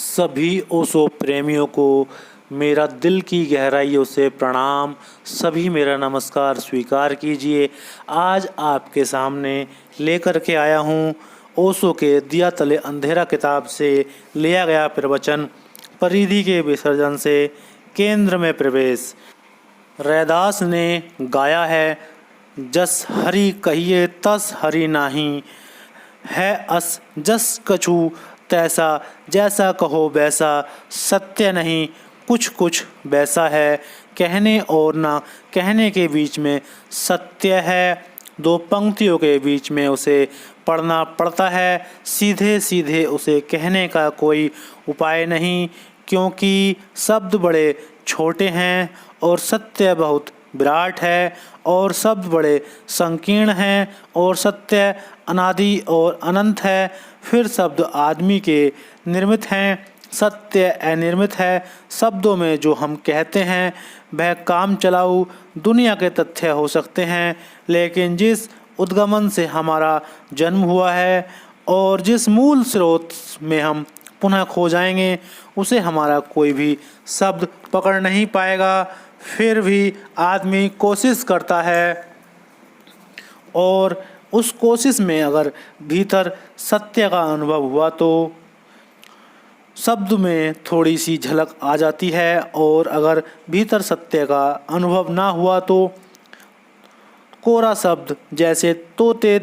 सभी ओशो प्रेमियों को मेरा दिल की गहराइयों से प्रणाम। सभी मेरा नमस्कार स्वीकार कीजिए। आज आपके सामने लेकर के आया हूँ ओशो के दिया तले अंधेरा किताब से लिया गया प्रवचन, परिधि के विसर्जन से केंद्र में प्रवेश। रैदास ने गाया है, जस हरि कहिए तस हरि नाही, है अस जस कछु तैसा, जैसा कहो वैसा, सत्य नहीं कुछ कुछ वैसा है। कहने और ना कहने के बीच में सत्य है। दो पंक्तियों के बीच में उसे पढ़ना पड़ता है। सीधे सीधे उसे कहने का कोई उपाय नहीं, क्योंकि शब्द बड़े छोटे हैं और सत्य बहुत विराट है, और शब्द बड़े संकीर्ण हैं और सत्य अनादि और अनंत है। फिर शब्द आदमी के निर्मित हैं, सत्य अनिर्मित है। शब्दों में जो हम कहते हैं वह काम चलाऊ दुनिया के तथ्य हो सकते हैं, लेकिन जिस उद्गमन से हमारा जन्म हुआ है और जिस मूल स्रोत में हम पुनः खो जाएंगे, उसे हमारा कोई भी शब्द पकड़ नहीं पाएगा। फिर भी आदमी कोशिश करता है, और उस कोशिश में अगर भीतर सत्य का अनुभव हुआ तो शब्द में थोड़ी सी झलक आ जाती है, और अगर भीतर सत्य का अनुभव ना हुआ तो कोरा शब्द जैसे तोते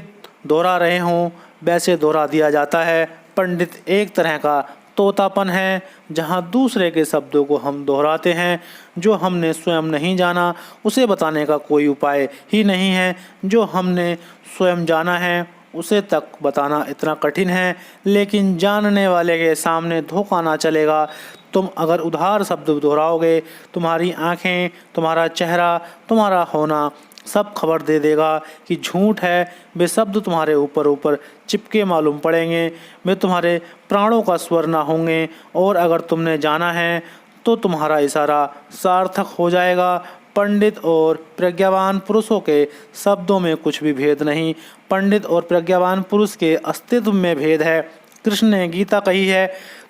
दोहरा रहे हों वैसे दोहरा दिया जाता है। पंडित एक तरह का तोतापन है, जहाँ दूसरे के शब्दों को हम दोहराते हैं। जो हमने स्वयं नहीं जाना उसे बताने का कोई उपाय ही नहीं है, जो हमने स्वयं जाना है उसे तक बताना इतना कठिन है। लेकिन जानने वाले के सामने धोखा ना चलेगा। तुम अगर उधार शब्द दोहराओगे, तुम्हारी आंखें, तुम्हारा चेहरा, तुम्हारा होना सब खबर दे देगा कि झूठ है। वे शब्द तुम्हारे ऊपर ऊपर चिपके मालूम पड़ेंगे, वे तुम्हारे प्राणों का स्वर ना होंगे। और अगर तुमने जाना है तो तुम्हारा इशारा सार्थक हो जाएगा। पंडित और प्रज्ञावान पुरुषों के शब्दों में कुछ भी भेद नहीं, पंडित और प्रज्ञावान पुरुष के अस्तित्व में भेद है। कृष्ण ने गीता कही है,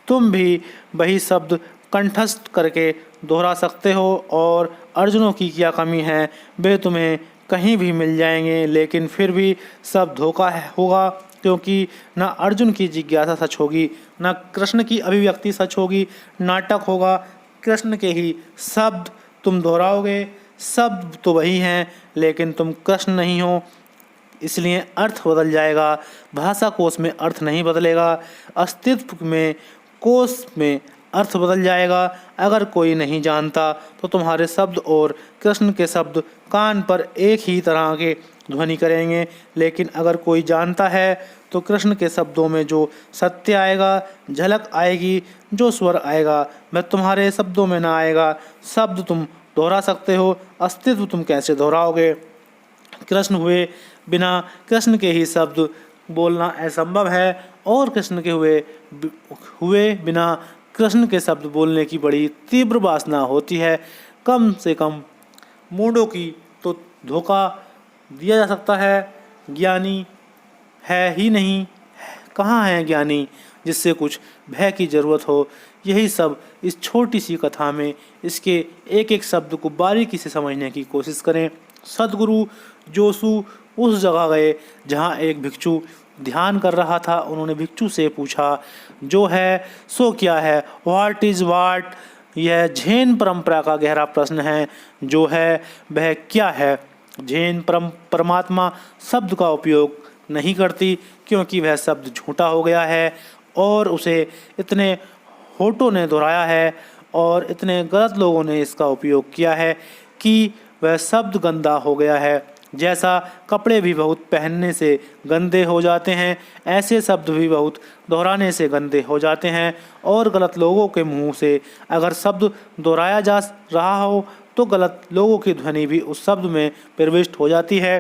तुम भी वही शब्द कंठस्थ करके दोहरा सकते हो, और अर्जुनों की क्या कमी है, वे तुम्हें कहीं भी मिल जाएंगे। लेकिन फिर भी सब धोखा होगा, क्योंकि न अर्जुन की जिज्ञासा सच होगी, न कृष्ण की अभिव्यक्ति सच होगी। नाटक होगा। कृष्ण के ही शब्द तुम दोहराओगे, शब्द तो वही हैं लेकिन तुम कृष्ण नहीं हो, इसलिए अर्थ बदल जाएगा। भाषा कोश में अर्थ नहीं बदलेगा, अस्तित्व में कोश में अर्थ बदल जाएगा। अगर कोई नहीं जानता तो तुम्हारे शब्द और कृष्ण के शब्द कान पर एक ही तरह के ध्वनि करेंगे, लेकिन अगर कोई जानता है तो कृष्ण के शब्दों में जो सत्य आएगा, झलक आएगी, जो स्वर आएगा वह तुम्हारे शब्दों में ना आएगा। शब्द तुम दोहरा सकते हो, अस्तित्व तुम कैसे दोहराओगे। कृष्ण हुए बिना कृष्ण के ही शब्द बोलना असंभव है, और कृष्ण के हुए बिना कृष्ण के शब्द बोलने की बड़ी तीव्र वासना होती है। कम से कम मूढ़ों की तो धोखा दिया जा सकता है, ज्ञानी है ही नहीं। कहाँ है ज्ञानी जिससे कुछ भय की जरूरत हो। यही सब इस छोटी सी कथा में, इसके एक एक शब्द को बारीकी से समझने की कोशिश करें। सद्गुरु जोशु उस जगह गए जहाँ एक भिक्षु ध्यान कर रहा था। उन्होंने भिक्षु से पूछा, जो है सो क्या है, व्हाट इज व्हाट। यह जैन परंपरा का गहरा प्रश्न है। जो है वह क्या है। जैन परमात्मा शब्द का उपयोग नहीं करती, क्योंकि वह शब्द झूठा हो गया है, और उसे इतने होठों ने दोहराया है और इतने गलत लोगों ने इसका उपयोग किया है कि वह शब्द गंदा हो गया है। जैसा कपड़े भी बहुत पहनने से गंदे हो जाते हैं, ऐसे शब्द भी बहुत दोहराने से गंदे हो जाते हैं। और गलत लोगों के मुंह से अगर शब्द दोहराया जा रहा हो तो गलत लोगों की ध्वनि भी उस शब्द में प्रविष्ट हो जाती है।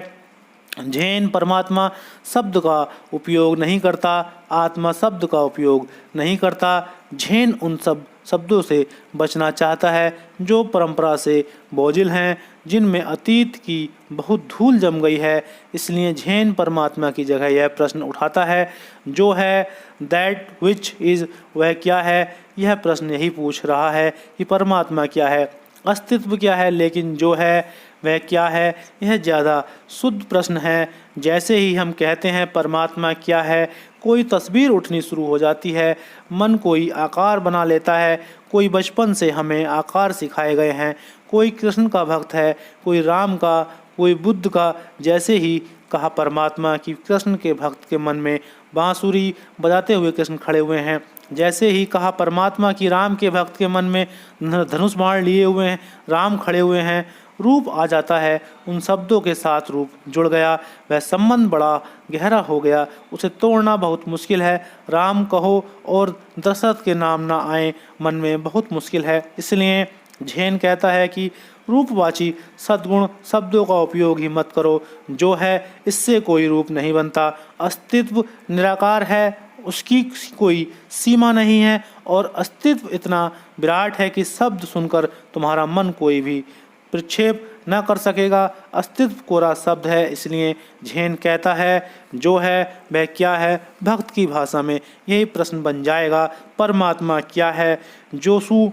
जैन परमात्मा शब्द का उपयोग नहीं करता, आत्मा शब्द का उपयोग नहीं करता। जैन उन सब शब्दों से बचना चाहता है जो परंपरा से बोझिल हैं, जिनमें अतीत की बहुत धूल जम गई है। इसलिए जैन परमात्मा की जगह यह प्रश्न उठाता है, जो है दैट विच इज़, वह क्या है। यह प्रश्न यही पूछ रहा है कि परमात्मा क्या है, अस्तित्व क्या है, लेकिन जो है वह क्या है। यह ज़्यादा शुद्ध प्रश्न है। जैसे ही हम कहते हैं परमात्मा क्या है, कोई तस्वीर उठनी शुरू हो जाती है, मन कोई आकार बना लेता है। कोई बचपन से हमें आकार सिखाए गए हैं, कोई कृष्ण का भक्त है, कोई राम का, कोई बुद्ध का। जैसे ही कहा परमात्मा कि कृष्ण के भक्त के मन में बांसुरी बजाते हुए कृष्ण खड़े हुए हैं, जैसे ही कहा परमात्मा कि राम के भक्त के मन में धनुष बाण लिए हुए हैं, राम खड़े हुए हैं, रूप आ जाता है। उन शब्दों के साथ रूप जुड़ गया, वह संबंध बड़ा गहरा हो गया, उसे तोड़ना बहुत मुश्किल है। राम कहो और दशरथ के नाम ना आए मन में बहुत मुश्किल है। इसलिए जैन कहता है कि रूपवाची सद्गुण शब्दों का उपयोग ही मत करो, जो है इससे कोई रूप नहीं बनता। अस्तित्व निराकार है, उसकी कोई सीमा नहीं है, और अस्तित्व इतना विराट है कि शब्द सुनकर तुम्हारा मन कोई भी प्रक्षेप न कर सकेगा। अस्तित्व कोरा शब्द है। इसलिए जैन कहता है जो है वह क्या है। भक्त की भाषा में यही प्रश्न बन जाएगा, परमात्मा क्या है। जोशु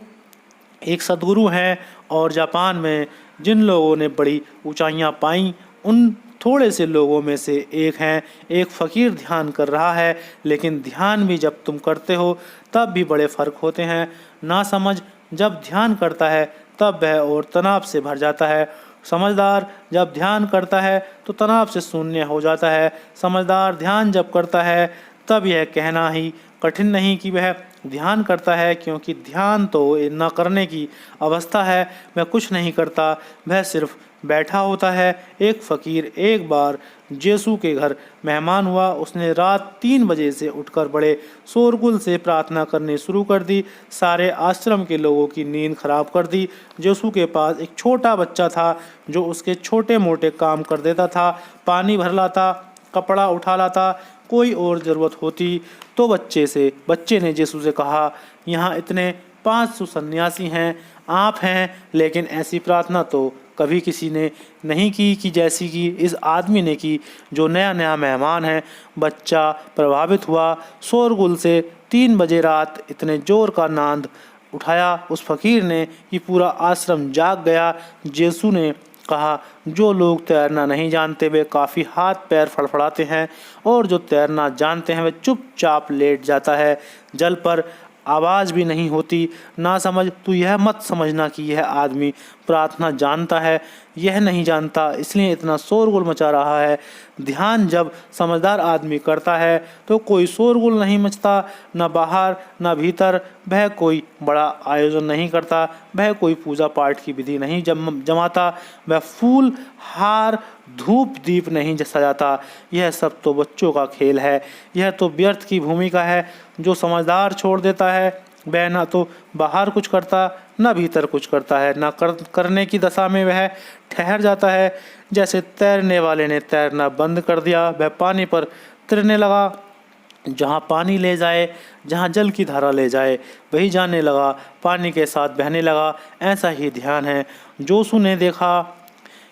एक सद्गुरु हैं और जापान में जिन लोगों ने बड़ी ऊंचाइयां पाईं, उन थोड़े से लोगों में से एक हैं। एक फ़कीर ध्यान कर रहा है, लेकिन ध्यान भी जब तुम करते हो तब भी बड़े फ़र्क होते हैं। ना समझ जब ध्यान करता है तब वह और तनाव से भर जाता है। समझदार जब ध्यान करता है तो तनाव से शून्य हो जाता है। समझदार ध्यान जब करता है तब यह कहना ही कठिन नहीं कि वह ध्यान करता है, क्योंकि ध्यान तो न करने की अवस्था है। वह कुछ नहीं करता, वह सिर्फ बैठा होता है। एक फ़कीर एक बार यीशु के घर मेहमान हुआ। उसने रात 3 बजे से उठकर बड़े शोरगुल से प्रार्थना करनी शुरू कर दी। सारे आश्रम के लोगों की नींद खराब कर दी। यीशु के पास एक छोटा बच्चा था जो उसके छोटे मोटे काम कर देता था, पानी भर लाता, कपड़ा उठा लाता। कोई और ज़रूरत होती तो बच्चे ने यीशु से कहा, यहाँ इतने 500 सन्यासी हैं, आप हैं, लेकिन ऐसी प्रार्थना तो कभी किसी ने नहीं की कि जैसी कि इस आदमी ने की जो नया नया मेहमान है। बच्चा प्रभावित हुआ शोरगुल से। 3 बजे रात इतने जोर का नाद उठाया उस फकीर ने कि पूरा आश्रम जाग गया। यीशु ने कहा, जो लोग तैरना नहीं जानते वे काफ़ी हाथ पैर फड़फड़ाते हैं, और जो तैरना जानते हैं वे चुपचाप लेट जाता है। जल पर आवाज़ भी नहीं होती। ना समझ तू यह मत समझना कि यह आदमी प्रार्थना जानता है, यह नहीं जानता, इसलिए इतना शोरगुल मचा रहा है। ध्यान जब समझदार आदमी करता है तो कोई शोरगुल नहीं मचता, न बाहर न भीतर। वह कोई बड़ा आयोजन नहीं करता, वह कोई पूजा पाठ की विधि नहीं जमाता, वह फूल हार धूप दीप नहीं सजाता। यह सब तो बच्चों का खेल है, यह तो व्यर्थ की भूमिका है। जो समझदार छोड़ देता है वह न तो बाहर कुछ करता न भीतर कुछ करता है, न करने की दशा में वह ठहर जाता है। जैसे तैरने वाले ने तैरना बंद कर दिया, वह पानी पर तैरने लगा। जहाँ पानी ले जाए, जहाँ जल की धारा ले जाए वही जाने लगा, पानी के साथ बहने लगा। ऐसा ही ध्यान है। जोशु ने देखा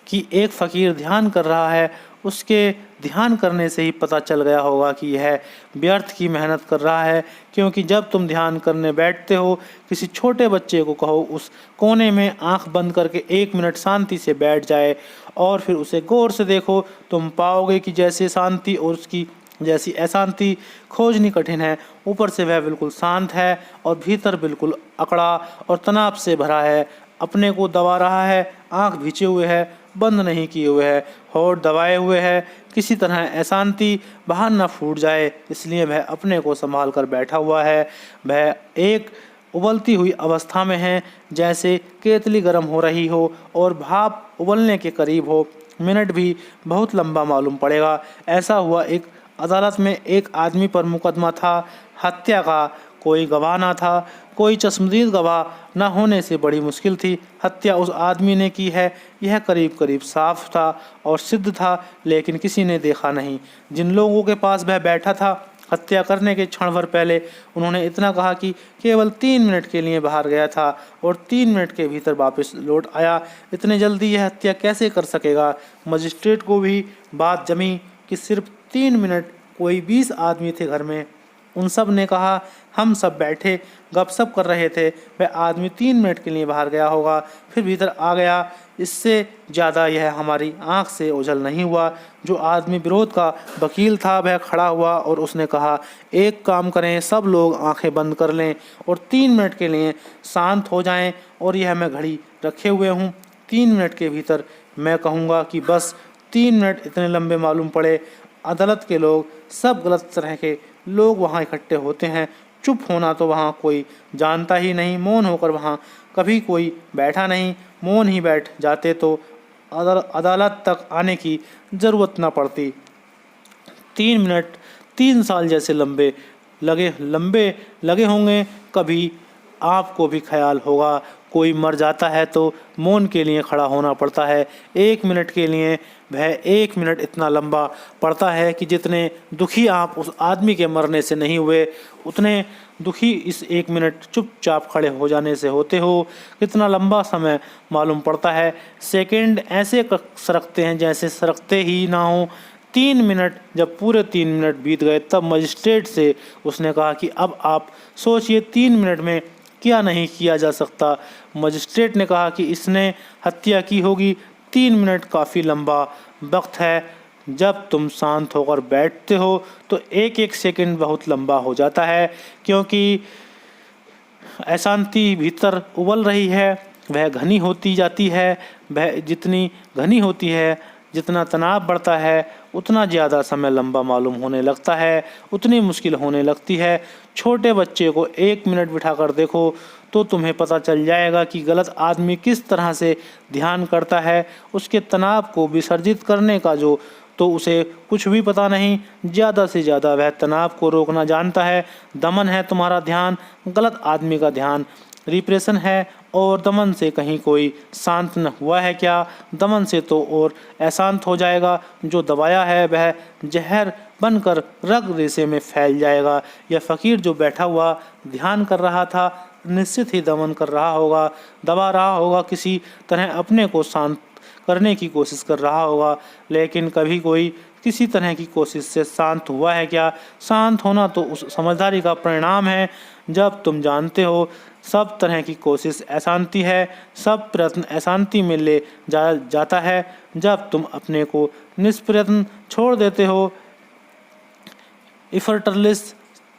कि एक फ़कीर ध्यान कर रहा है। उसके ध्यान करने से ही पता चल गया होगा कि यह व्यर्थ की मेहनत कर रहा है, क्योंकि जब तुम ध्यान करने बैठते हो, किसी छोटे बच्चे को कहो उस कोने में आंख बंद करके 1 मिनट शांति से बैठ जाए और फिर उसे गौर से देखो, तुम पाओगे कि जैसे शांति और उसकी जैसी अशांति खोजनी कठिन है। ऊपर से वह बिल्कुल शांत है और भीतर बिल्कुल अकड़ा और तनाव से भरा है। अपने को दबा रहा है, आंख भींचे हुए है, बंद नहीं किए हुए है, होठ दबाए हुए है। किसी तरह अशांति बाहर न फूट जाए, इसलिए वह अपने को संभाल कर बैठा हुआ है। वह एक उबलती हुई अवस्था में है, जैसे केतली गर्म हो रही हो और भाप उबलने के करीब हो। मिनट भी बहुत लंबा मालूम पड़ेगा। ऐसा हुआ एक अदालत में एक आदमी पर मुकदमा था, हत्या का। कोई गवाह ना था। कोई चश्मदीद गवाह न होने से बड़ी मुश्किल थी। हत्या उस आदमी ने की है, यह करीब करीब साफ था और सिद्ध था, लेकिन किसी ने देखा नहीं। जिन लोगों के पास वह बैठा था, हत्या करने के क्षण भर पहले उन्होंने इतना कहा कि केवल 3 मिनट के लिए बाहर गया था और 3 मिनट के भीतर वापस लौट आया। इतने जल्दी यह हत्या कैसे कर सकेगा? मजिस्ट्रेट को भी बात जमी कि सिर्फ 3 मिनट। कोई 20 आदमी थे घर में। उन सब ने कहा, हम सब बैठे गपशप कर रहे थे, वह आदमी 3 मिनट के लिए बाहर गया होगा, फिर भीतर आ गया। इससे ज़्यादा यह हमारी आंख से ओझल नहीं हुआ। जो आदमी विरोध का वकील था वह खड़ा हुआ और उसने कहा, एक काम करें, सब लोग आंखें बंद कर लें और 3 मिनट के लिए शांत हो जाएं। और यह मैं घड़ी रखे हुए हूँ, 3 मिनट के भीतर मैं कहूँगा कि बस 3 मिनट इतने लंबे मालूम पड़े। अदालत के लोग, सब गलत तरह के लोग वहाँ इकट्ठे होते हैं। चुप होना तो वहाँ कोई जानता ही नहीं। मौन होकर वहाँ कभी कोई बैठा नहीं। मौन ही बैठ जाते तो अदालत तक आने की ज़रूरत न पड़ती। 3 मिनट 3 साल जैसे लंबे लगे होंगे। कभी आपको भी ख्याल होगा, कोई मर जाता है तो मौन के लिए खड़ा होना पड़ता है। 1 मिनट के लिए वह 1 मिनट इतना लंबा पड़ता है कि जितने दुखी आप उस आदमी के मरने से नहीं हुए, उतने दुखी इस 1 मिनट चुपचाप खड़े हो जाने से होते हो। कितना लंबा समय मालूम पड़ता है। सेकंड ऐसे सरकते हैं जैसे सरकते ही ना हो। 3 मिनट, जब पूरे 3 मिनट बीत गए तब मजिस्ट्रेट से उसने कहा कि अब आप सोचिए 3 मिनट में क्या नहीं किया जा सकता। मजिस्ट्रेट ने कहा कि इसने हत्या की होगी। 3 मिनट काफ़ी लंबा वक्त है। जब तुम शांत होकर बैठते हो तो एक एक सेकंड बहुत लंबा हो जाता है, क्योंकि अशांति भीतर उबल रही है, वह घनी होती जाती है। वह जितनी घनी होती है, जितना तनाव बढ़ता है, उतना ज़्यादा समय लंबा मालूम होने लगता है, उतनी मुश्किल होने लगती है। छोटे बच्चे को 1 मिनट बिठाकर देखो तो तुम्हें पता चल जाएगा कि गलत आदमी किस तरह से ध्यान करता है। उसके तनाव को विसर्जित करने का तो उसे कुछ भी पता नहीं। ज़्यादा से ज़्यादा वह तनाव को रोकना जानता है। दमन है तुम्हारा ध्यान, गलत आदमी का ध्यान रिप्रेशन है। और दमन से कहीं कोई शांत न हुआ है क्या? दमन से तो और अशांत हो जाएगा। जो दबाया है वह जहर बनकर रग रेशे में फैल जाएगा। यह फ़कीर जो बैठा हुआ ध्यान कर रहा था, निश्चित ही दमन कर रहा होगा, दबा रहा होगा, किसी तरह अपने को शांत करने की कोशिश कर रहा होगा। लेकिन कभी कोई किसी तरह की कोशिश से शांत हुआ है क्या? शांत होना तो उस समझदारी का परिणाम है जब तुम जानते हो सब तरह की कोशिश अशांति है, सब प्रयत्न अशांति में ले जाता है। जब तुम अपने को निष्प्रयत्न छोड़ देते हो, इफर्टलेस,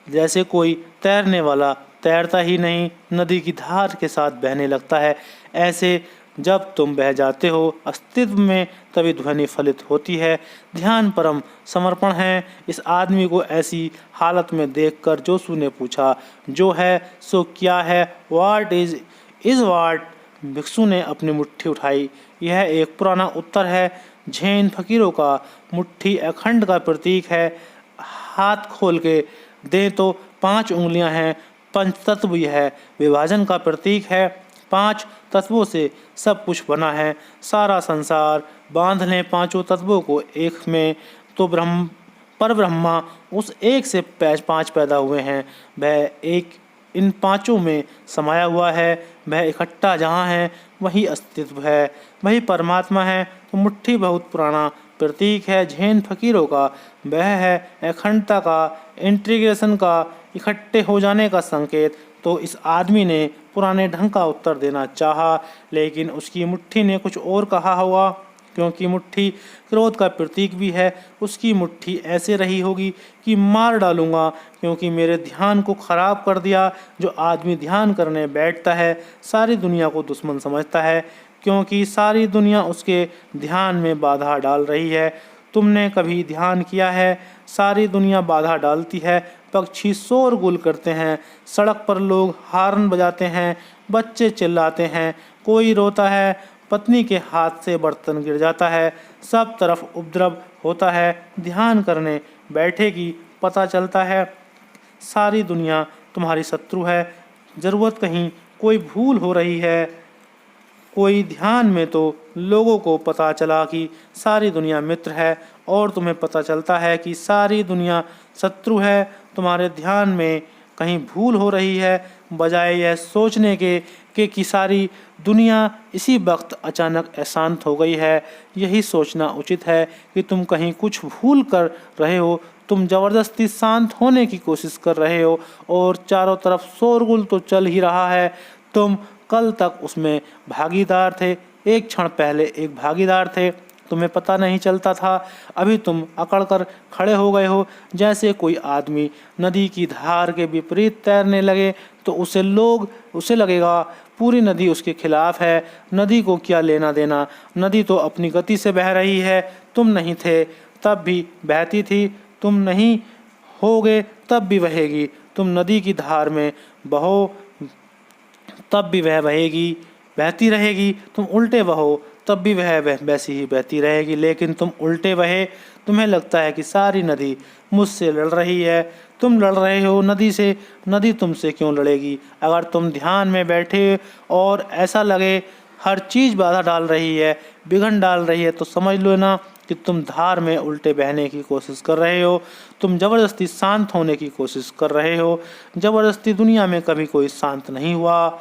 जैसे कोई तैरने वाला तैरता ही नहीं, नदी की धार के साथ बहने लगता है, ऐसे जब तुम बह जाते हो अस्तित्व में, तभी ध्वनि फलित होती है। ध्यान परम समर्पण है। इस आदमी को ऐसी हालत में देखकर जोशु ने पूछा, जो है सो क्या है? What is what? भिक्षु ने अपनी मुट्ठी उठाई। यह एक पुराना उत्तर है। जैन फकीरों का मुट्ठी अखंड का प्रतीक है। हाथ खोल के दें तो 5 उंगलियां हैं। पंचतत्व यह विभाजन का प्रतीक है। 5 तत्वों से सब कुछ बना है। सारा संसार बांध लें 5 तत्वों को एक में तो पर ब्रह्मा उस एक से 5 पैदा हुए हैं। वह एक इन 5 में समाया हुआ है। वह इकट्ठा जहाँ है वही अस्तित्व है, वही परमात्मा है। तो मुट्ठी बहुत पुराना प्रतीक है जैन फकीरों का। वह है अखंडता का, इंटीग्रेशन का, इकट्ठे हो जाने का संकेत। तो इस आदमी ने पुराने ढंग का उत्तर देना चाहा, लेकिन उसकी मुट्ठी ने कुछ और कहा होगा, क्योंकि मुट्ठी क्रोध का प्रतीक भी है। उसकी मुट्ठी ऐसे रही होगी कि मार डालूंगा, क्योंकि मेरे ध्यान को खराब कर दिया। जो आदमी ध्यान करने बैठता है सारी दुनिया को दुश्मन समझता है, क्योंकि सारी दुनिया उसके ध्यान में बाधा डाल रही है। तुमने कभी ध्यान किया है? सारी दुनिया बाधा डालती है। पक्षी शोरगुल करते हैं, सड़क पर लोग हार्न बजाते हैं, बच्चे चिल्लाते हैं, कोई रोता है, पत्नी के हाथ से बर्तन गिर जाता है, सब तरफ उपद्रव होता है। ध्यान करने बैठे की पता चलता है सारी दुनिया तुम्हारी शत्रु है। ज़रूरत कहीं कोई भूल हो रही है, कोई ध्यान में तो लोगों को पता चला कि सारी दुनिया मित्र है और तुम्हें पता चलता है कि सारी दुनिया शत्रु है। तुम्हारे ध्यान में कहीं भूल हो रही है, बजाय यह सोचने के कि सारी दुनिया इसी वक्त अचानक अशांत हो गई है। यही सोचना उचित है कि तुम कहीं कुछ भूल कर रहे हो। तुम ज़बरदस्ती शांत होने की कोशिश कर रहे हो और चारों तरफ शोरगुल तो चल ही रहा है। तुम कल तक उसमें भागीदार थे, एक क्षण पहले एक भागीदार थे, तुम्हें पता नहीं चलता था। अभी तुम अकड़ कर खड़े हो गए हो। जैसे कोई आदमी नदी की धार के विपरीत तैरने लगे तो उसे लगेगा पूरी नदी उसके खिलाफ है। नदी को क्या लेना देना, नदी तो अपनी गति से बह रही है। तुम नहीं थे तब भी बहती थी, तुम नहीं होगे तब भी बहेगी। तुम नदी की धार में बहो तब भी वह बहेगी, बहती रहेगी। तुम उल्टे बहो तब भी वह वैसी ही बहती रहेगी। लेकिन तुम उल्टे बहे, तुम्हें लगता है कि सारी नदी मुझसे लड़ रही है। तुम लड़ रहे हो नदी से, नदी तुमसे क्यों लड़ेगी? अगर तुम ध्यान में बैठे और ऐसा लगे हर चीज़ बाधा डाल रही है, विघन डाल रही है, तो समझ लो ना कि तुम धार में उल्टे बहने की कोशिश कर रहे हो। तुम ज़बरदस्ती शांत होने की कोशिश कर रहे हो। ज़बरदस्ती दुनिया में कभी कोई शांत नहीं हुआ,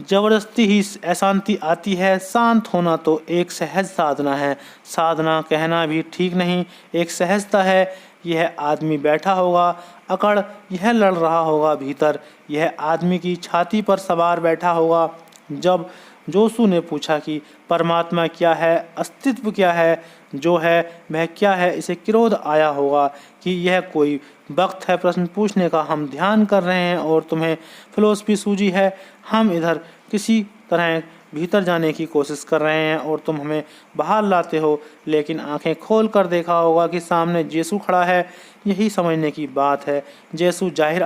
जबरदस्ती ही अशांति आती है। शांत होना तो एक सहज साधना है। साधना कहना भी ठीक नहीं, एक सहजता है। यह आदमी बैठा होगा अकड़, यह लड़ रहा होगा भीतर, यह आदमी की छाती पर सवार बैठा होगा। जब जोसू ने पूछा कि परमात्मा क्या है, अस्तित्व क्या है, जो है वह क्या है, इसे क्रोध आया होगा कि यह कोई वक्त है प्रश्न पूछने का। हम ध्यान कर रहे हैं और तुम्हें फिलोसफी सूझी है। हम इधर किसी तरह भीतर जाने की कोशिश कर रहे हैं और तुम हमें बाहर लाते हो। लेकिन आंखें खोल कर देखा होगा कि सामने यीशु खड़ा है। यही समझने की बात है। यीशु जाहिर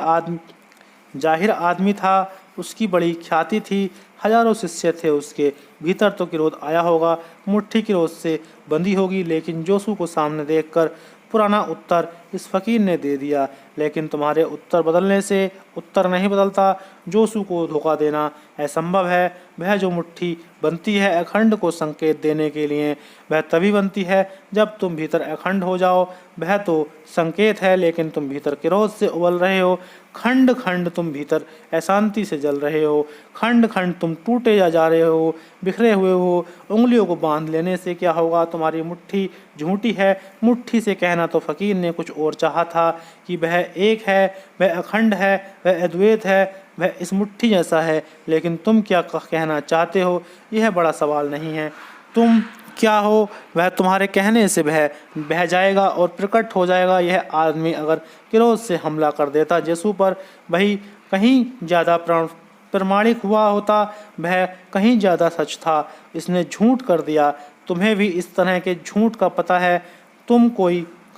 आदमी था, उसकी बड़ी ख्याति थी, हजारों शिष्य थे उसके। भीतर तो क्रोध आया होगा, मुट्ठी क्रोध से बंधी होगी। लेकिन जोसू को सामने देखकर पुराना उत्तर इस फकीर ने दे दिया। लेकिन तुम्हारे उत्तर बदलने से उत्तर नहीं बदलता। जोसू को धोखा देना असंभव है। वह जो मुट्ठी बनती है अखंड को संकेत देने के लिए, वह तभी बनती है जब तुम भीतर अखंड हो जाओ। वह तो संकेत है, लेकिन तुम भीतर क्रोध से उबल रहे हो। खंड खंड तुम भीतर अशांति से जल रहे हो। खंड खंड तुम टूटे जा रहे हो, बिखरे हुए हो। उंगलियों को बांध लेने से क्या होगा? तुम्हारी मुट्ठी झूठी है। मुट्ठी से कहना तो फकीर ने कुछ और चाहा था कि वह एक है, वह अखंड है, वह अद्वैत है, वह इस मुट्ठी जैसा है। लेकिन तुम क्या कहना चाहते हो, यह बड़ा सवाल नहीं है। तुम क्या हो, वह तुम्हारे कहने से बह जाएगा और प्रकट हो जाएगा। यह आदमी अगर क्रोध से हमला कर देता यीशु पर, वही कहीं ज़्यादा प्रमाणिक हुआ होता, वह कहीं ज़्यादा सच था। इसने झूठ कर दिया। तुम्हें भी इस तरह के झूठ का पता है। तुम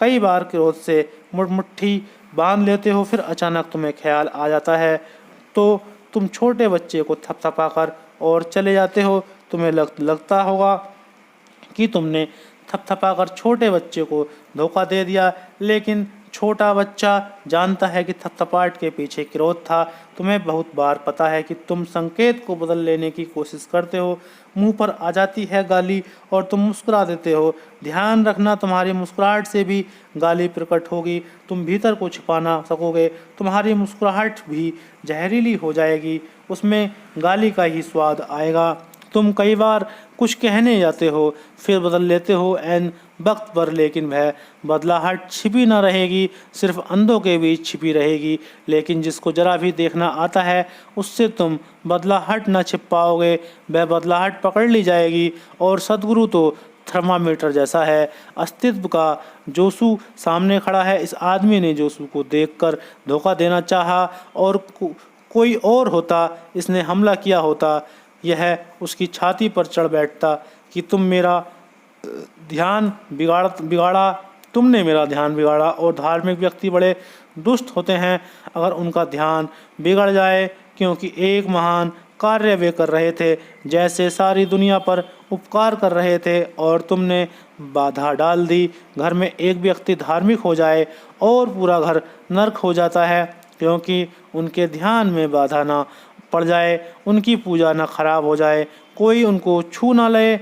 कई बार क्रोध से मुट्ठी बांध लेते हो, फिर अचानक तुम्हें ख्याल आ जाता है तो तुम छोटे बच्चे को थपथपाकर और चले जाते हो। तुम्हें लगता होगा कि तुमने थपथपाकर छोटे बच्चे को धोखा दे दिया, लेकिन छोटा बच्चा जानता है कि थपथपाहट के पीछे क्रोध था। तुम्हें बहुत बार पता है कि तुम संकेत को बदल लेने की कोशिश करते हो। मुंह पर आ जाती है गाली और तुम मुस्कुरा देते हो। ध्यान रखना, तुम्हारी मुस्कुराहट से भी गाली प्रकट होगी। तुम भीतर को छिपा ना सकोगे। तुम्हारी मुस्कुराहट भी जहरीली हो जाएगी, उसमें गाली का ही स्वाद आएगा। तुम कई बार कुछ कहने जाते हो, फिर बदल लेते हो ऐन वक्त पर, लेकिन वह बदलाहट छिपी न रहेगी, सिर्फ अंधों के बीच छिपी रहेगी। लेकिन जिसको जरा भी देखना आता है, उससे तुम बदलाहट न छिप पाओगे, वह बदलाहट पकड़ ली जाएगी। और सद्गुरु तो थर्मामीटर जैसा है अस्तित्व का। जोसू सामने खड़ा है। इस आदमी ने जोसू को देखकर धोखा देना चाहा और कोई और होता, इसने हमला किया होता, यह उसकी छाती पर चढ़ बैठता कि तुम मेरा ध्यान बिगाड़ा, तुमने मेरा ध्यान बिगाड़ा। और धार्मिक व्यक्ति बड़े दुष्ट होते हैं अगर उनका ध्यान बिगड़ जाए, क्योंकि एक महान कार्य वे कर रहे थे, जैसे सारी दुनिया पर उपकार कर रहे थे, और तुमने बाधा डाल दी। घर में एक व्यक्ति धार्मिक हो जाए और पूरा घर नर्क हो जाता है। क्योंकि उनके ध्यान में बाधा ना पड़ जाए, उनकी पूजा ना खराब हो जाए, कोई उनको छू ना ले,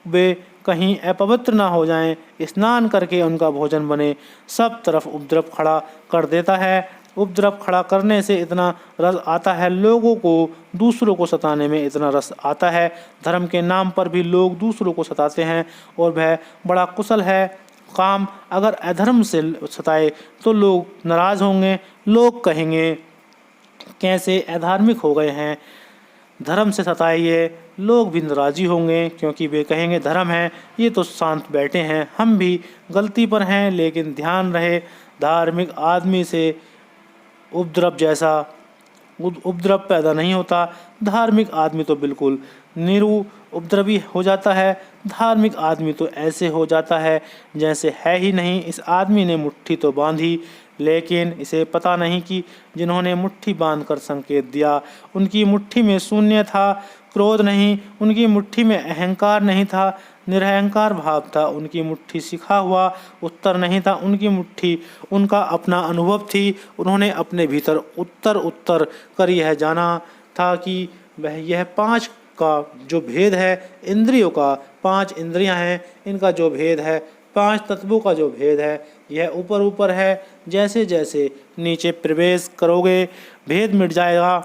वे कहीं अपवित्र ना हो जाएं, स्नान करके उनका भोजन बने। सब तरफ उपद्रव खड़ा कर देता है। उपद्रव खड़ा करने से इतना रस आता है लोगों को, दूसरों को सताने में इतना रस आता है। धर्म के नाम पर भी लोग दूसरों को सताते हैं और वह बड़ा कुशल है काम। अगर अधर्म से सताए तो लोग नाराज होंगे, लोग कहेंगे कैसे अधार्मिक हो गए हैं। धर्म से सताइए, लोग भी नाराजी होंगे, क्योंकि वे कहेंगे धर्म है, ये तो शांत बैठे हैं, हम भी गलती पर हैं। लेकिन ध्यान रहे, धार्मिक आदमी से उपद्रव जैसा उपद्रव पैदा नहीं होता। धार्मिक आदमी तो बिल्कुल निरु उपद्रवी हो जाता है। धार्मिक आदमी तो ऐसे हो जाता है जैसे है ही नहीं। इस आदमी ने मुट्ठी तो बांधी, लेकिन इसे पता नहीं कि जिन्होंने मुट्ठी बांधकर संकेत दिया उनकी मुट्ठी में शून्य था, क्रोध नहीं, उनकी मुट्ठी में अहंकार नहीं था, निरहंकार भाव था। उनकी मुट्ठी सिखा हुआ उत्तर नहीं था, उनकी मुट्ठी उनका अपना अनुभव थी। उन्होंने अपने भीतर उत्तर उत्तर कर यह जाना था कि वह यह पांच का जो भेद है, इंद्रियों का, पांच इंद्रियां हैं, इनका जो भेद है, पांच तत्वों का जो भेद है, यह ऊपर ऊपर है। जैसे जैसे नीचे प्रवेश करोगे भेद मिट जाएगा,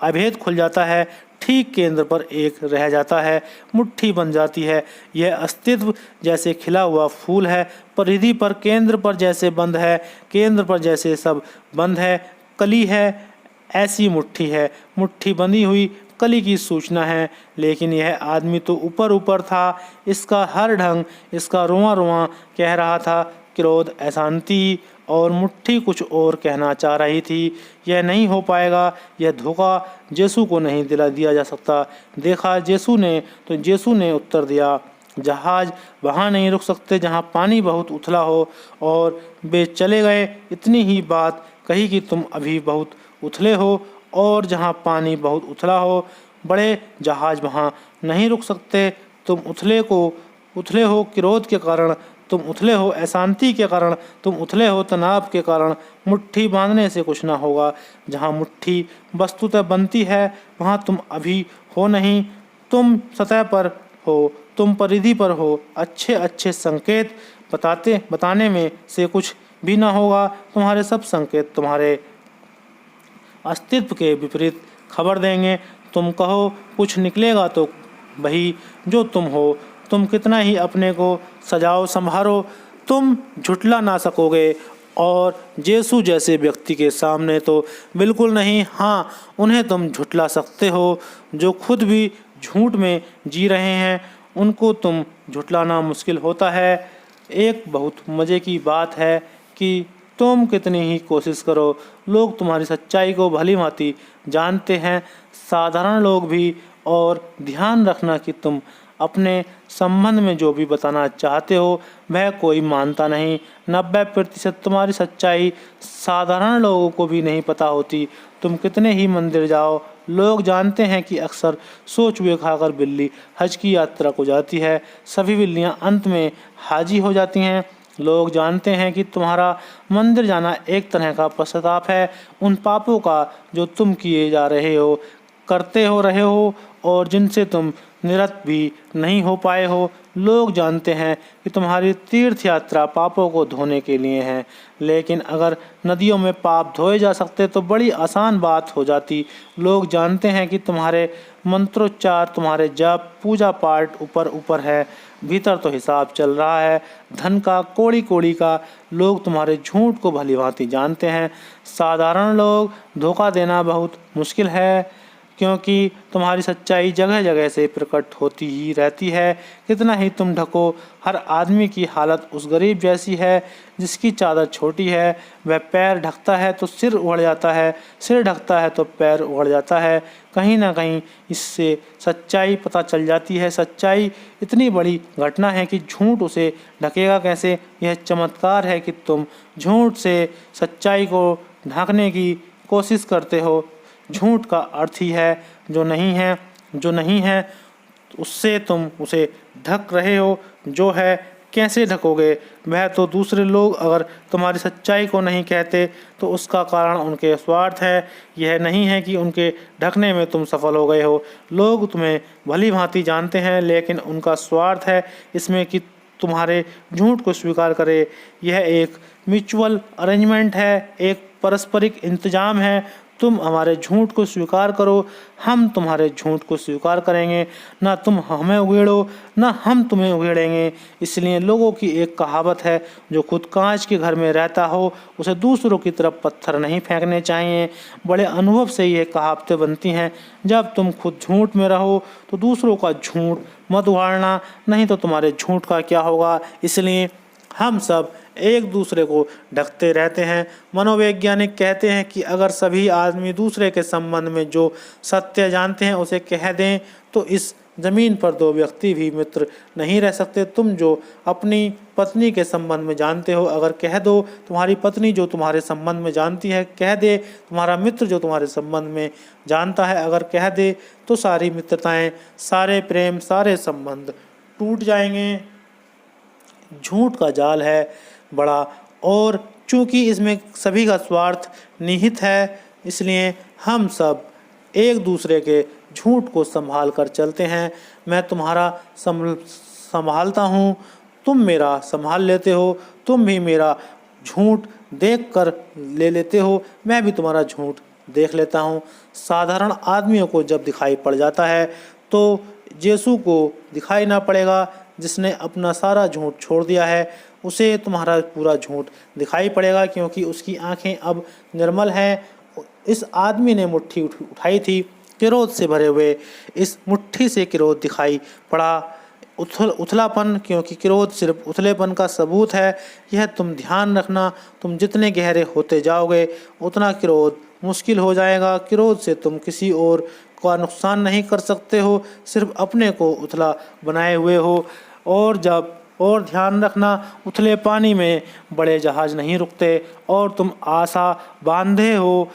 अभेद खुल जाता है। ठीक केंद्र पर एक रह जाता है, मुट्ठी बन जाती है। यह अस्तित्व जैसे खिला हुआ फूल है, परिधि पर केंद्र पर जैसे बंद है, केंद्र पर जैसे सब बंद है, कली है, ऐसी मुट्ठी है। मुट्ठी बंधी हुई कली की सूचना है। लेकिन यह आदमी तो ऊपर ऊपर था, इसका हर ढंग, इसका रोआ रोआ कह रहा था क्रोध, अशांति, और मुट्ठी कुछ और कहना चाह रही थी। यह नहीं हो पाएगा, यह धोखा यीशु को नहीं दिया जा सकता। देखा यीशु ने तो यीशु ने उत्तर दिया, जहाज वहाँ नहीं रुक सकते जहाँ पानी बहुत उथला हो। और वे चले गए। इतनी ही बात कही कि तुम अभी बहुत उथले हो, और जहाँ पानी बहुत उथला हो, बड़े जहाज वहाँ नहीं रुक सकते। तुम उथले हो क्रोध के कारण, तुम उथले हो अशांति के कारण, तुम उथले हो तनाव के कारण। मुट्ठी बांधने से कुछ ना होगा। जहाँ मुट्ठी वस्तुतः बनती है वहाँ तुम अभी हो नहीं, तुम सतह पर हो, तुम परिधि पर हो। अच्छे अच्छे संकेत बताने में से कुछ भी ना होगा। तुम्हारे सब संकेत तुम्हारे अस्तित्व के विपरीत खबर देंगे। तुम कहो कुछ निकलेगा तो वही जो तुम हो। तुम कितना ही अपने को सजाओ संभारो, तुम झुठला ना सकोगे। और यीशु जैसे व्यक्ति के सामने तो बिल्कुल नहीं। हाँ, उन्हें तुम झुठला सकते हो जो खुद भी झूठ में जी रहे हैं, उनको तुम झुठलाना मुश्किल होता है। एक बहुत मज़े की बात है कि तुम कितनी ही कोशिश करो, लोग तुम्हारी सच्चाई को भली भांति जानते हैं, साधारण लोग भी। और ध्यान रखना कि तुम अपने संबंध में जो भी बताना चाहते हो वह कोई मानता नहीं। 90% तुम्हारी सच्चाई साधारण लोगों को भी नहीं पता होती। तुम कितने ही मंदिर जाओ, लोग जानते हैं कि अक्सर सो चूहे खाकर बिल्ली हज की यात्रा को जाती है। सभी बिल्लियां अंत में हाजी हो जाती हैं। लोग जानते हैं कि तुम्हारा मंदिर जाना एक तरह का पश्चाताप है उन पापों का जो तुम किए जा रहे हो, करते हो रहे हो, और जिनसे तुम निरत भी नहीं हो पाए हो। लोग जानते हैं कि तुम्हारी तीर्थ यात्रा पापों को धोने के लिए है। लेकिन अगर नदियों में पाप धोए जा सकते तो बड़ी आसान बात हो जाती। लोग जानते हैं कि तुम्हारे मंत्रोच्चार, तुम्हारे जप, पूजा पाठ ऊपर ऊपर है, भीतर तो हिसाब चल रहा है धन का, कौड़ी कौड़ी का। लोग तुम्हारे झूठ को भली भांति जानते हैं। साधारण लोग धोखा देना बहुत मुश्किल है, क्योंकि तुम्हारी सच्चाई जगह जगह से प्रकट होती ही रहती है। कितना ही तुम ढको, हर आदमी की हालत उस गरीब जैसी है जिसकी चादर छोटी है। वह पैर ढकता है तो सिर उड़ जाता है, सिर ढकता है तो पैर उड़ जाता है। कहीं ना कहीं इससे सच्चाई पता चल जाती है। सच्चाई इतनी बड़ी घटना है कि झूठ उसे ढकेगा कैसे। यह चमत्कार है कि तुम झूठ से सच्चाई को ढकने की कोशिश करते हो। झूठ का अर्थ ही है जो नहीं है उससे तुम उसे ढक रहे हो। जो है कैसे ढकोगे? वह तो दूसरे लोग अगर तुम्हारी सच्चाई को नहीं कहते तो उसका कारण उनके स्वार्थ है, यह नहीं है कि उनके ढकने में तुम सफल हो गए हो। लोग तुम्हें भली भांति जानते हैं, लेकिन उनका स्वार्थ है इसमें कि तुम्हारे झूठ को स्वीकार करे। यह एक म्यूचुअल अरेंजमेंट है, एक पारस्परिक इंतजाम है। तुम हमारे झूठ को स्वीकार करो, हम तुम्हारे झूठ को स्वीकार करेंगे। ना तुम हमें उगेड़ो, ना हम तुम्हें उगेड़ेंगे। इसलिए लोगों की एक कहावत है, जो खुद कांच के घर में रहता हो उसे दूसरों की तरफ पत्थर नहीं फेंकने चाहिए। बड़े अनुभव से ये कहावतें बनती हैं। जब तुम खुद झूठ में रहो तो दूसरों का झूठ मत उड़ाना, नहीं तो तुम्हारे झूठ का क्या होगा। इसलिए हम सब एक दूसरे को ढकते रहते हैं। मनोवैज्ञानिक कहते हैं कि अगर सभी आदमी दूसरे के संबंध में जो सत्य जानते हैं उसे कह दें तो इस ज़मीन पर दो व्यक्ति भी मित्र नहीं रह सकते। तुम जो अपनी पत्नी के संबंध में जानते हो अगर कह दो, तुम्हारी पत्नी जो तुम्हारे संबंध में जानती है कह दे, तुम्हारा मित्र जो तुम्हारे संबंध में जानता है अगर कह दे, तो सारी मित्रताएं, सारे प्रेम, सारे संबंध टूट जाएंगे। झूठ का जाल है बड़ा, और चूंकि इसमें सभी का स्वार्थ निहित है, इसलिए हम सब एक दूसरे के झूठ को संभाल कर चलते हैं। मैं तुम्हारा संभालता हूँ, तुम मेरा संभाल लेते हो। तुम भी मेरा झूठ देख कर ले लेते हो, मैं भी तुम्हारा झूठ देख लेता हूँ। साधारण आदमियों को जब दिखाई पड़ जाता है तो यीशु को दिखाई ना पड़ेगा। जिसने अपना सारा झूठ छोड़ दिया है उसे तुम्हारा पूरा झूठ दिखाई पड़ेगा, क्योंकि उसकी आंखें अब निर्मल हैं। इस आदमी ने मुट्ठी उठाई थी क्रोध से भरे हुए, इस मुट्ठी से क्रोध दिखाई पड़ा, उथलापन, क्योंकि क्रोध सिर्फ उथलेपन का सबूत है। यह तुम ध्यान रखना, तुम जितने गहरे होते जाओगे उतना क्रोध मुश्किल हो जाएगा। क्रोध से तुम किसी और का नुकसान नहीं कर सकते हो, सिर्फ अपने को उथला बनाए हुए हो। और ध्यान रखना, उथले पानी में बड़े जहाज नहीं रुकते, और तुम आशा बांधे हो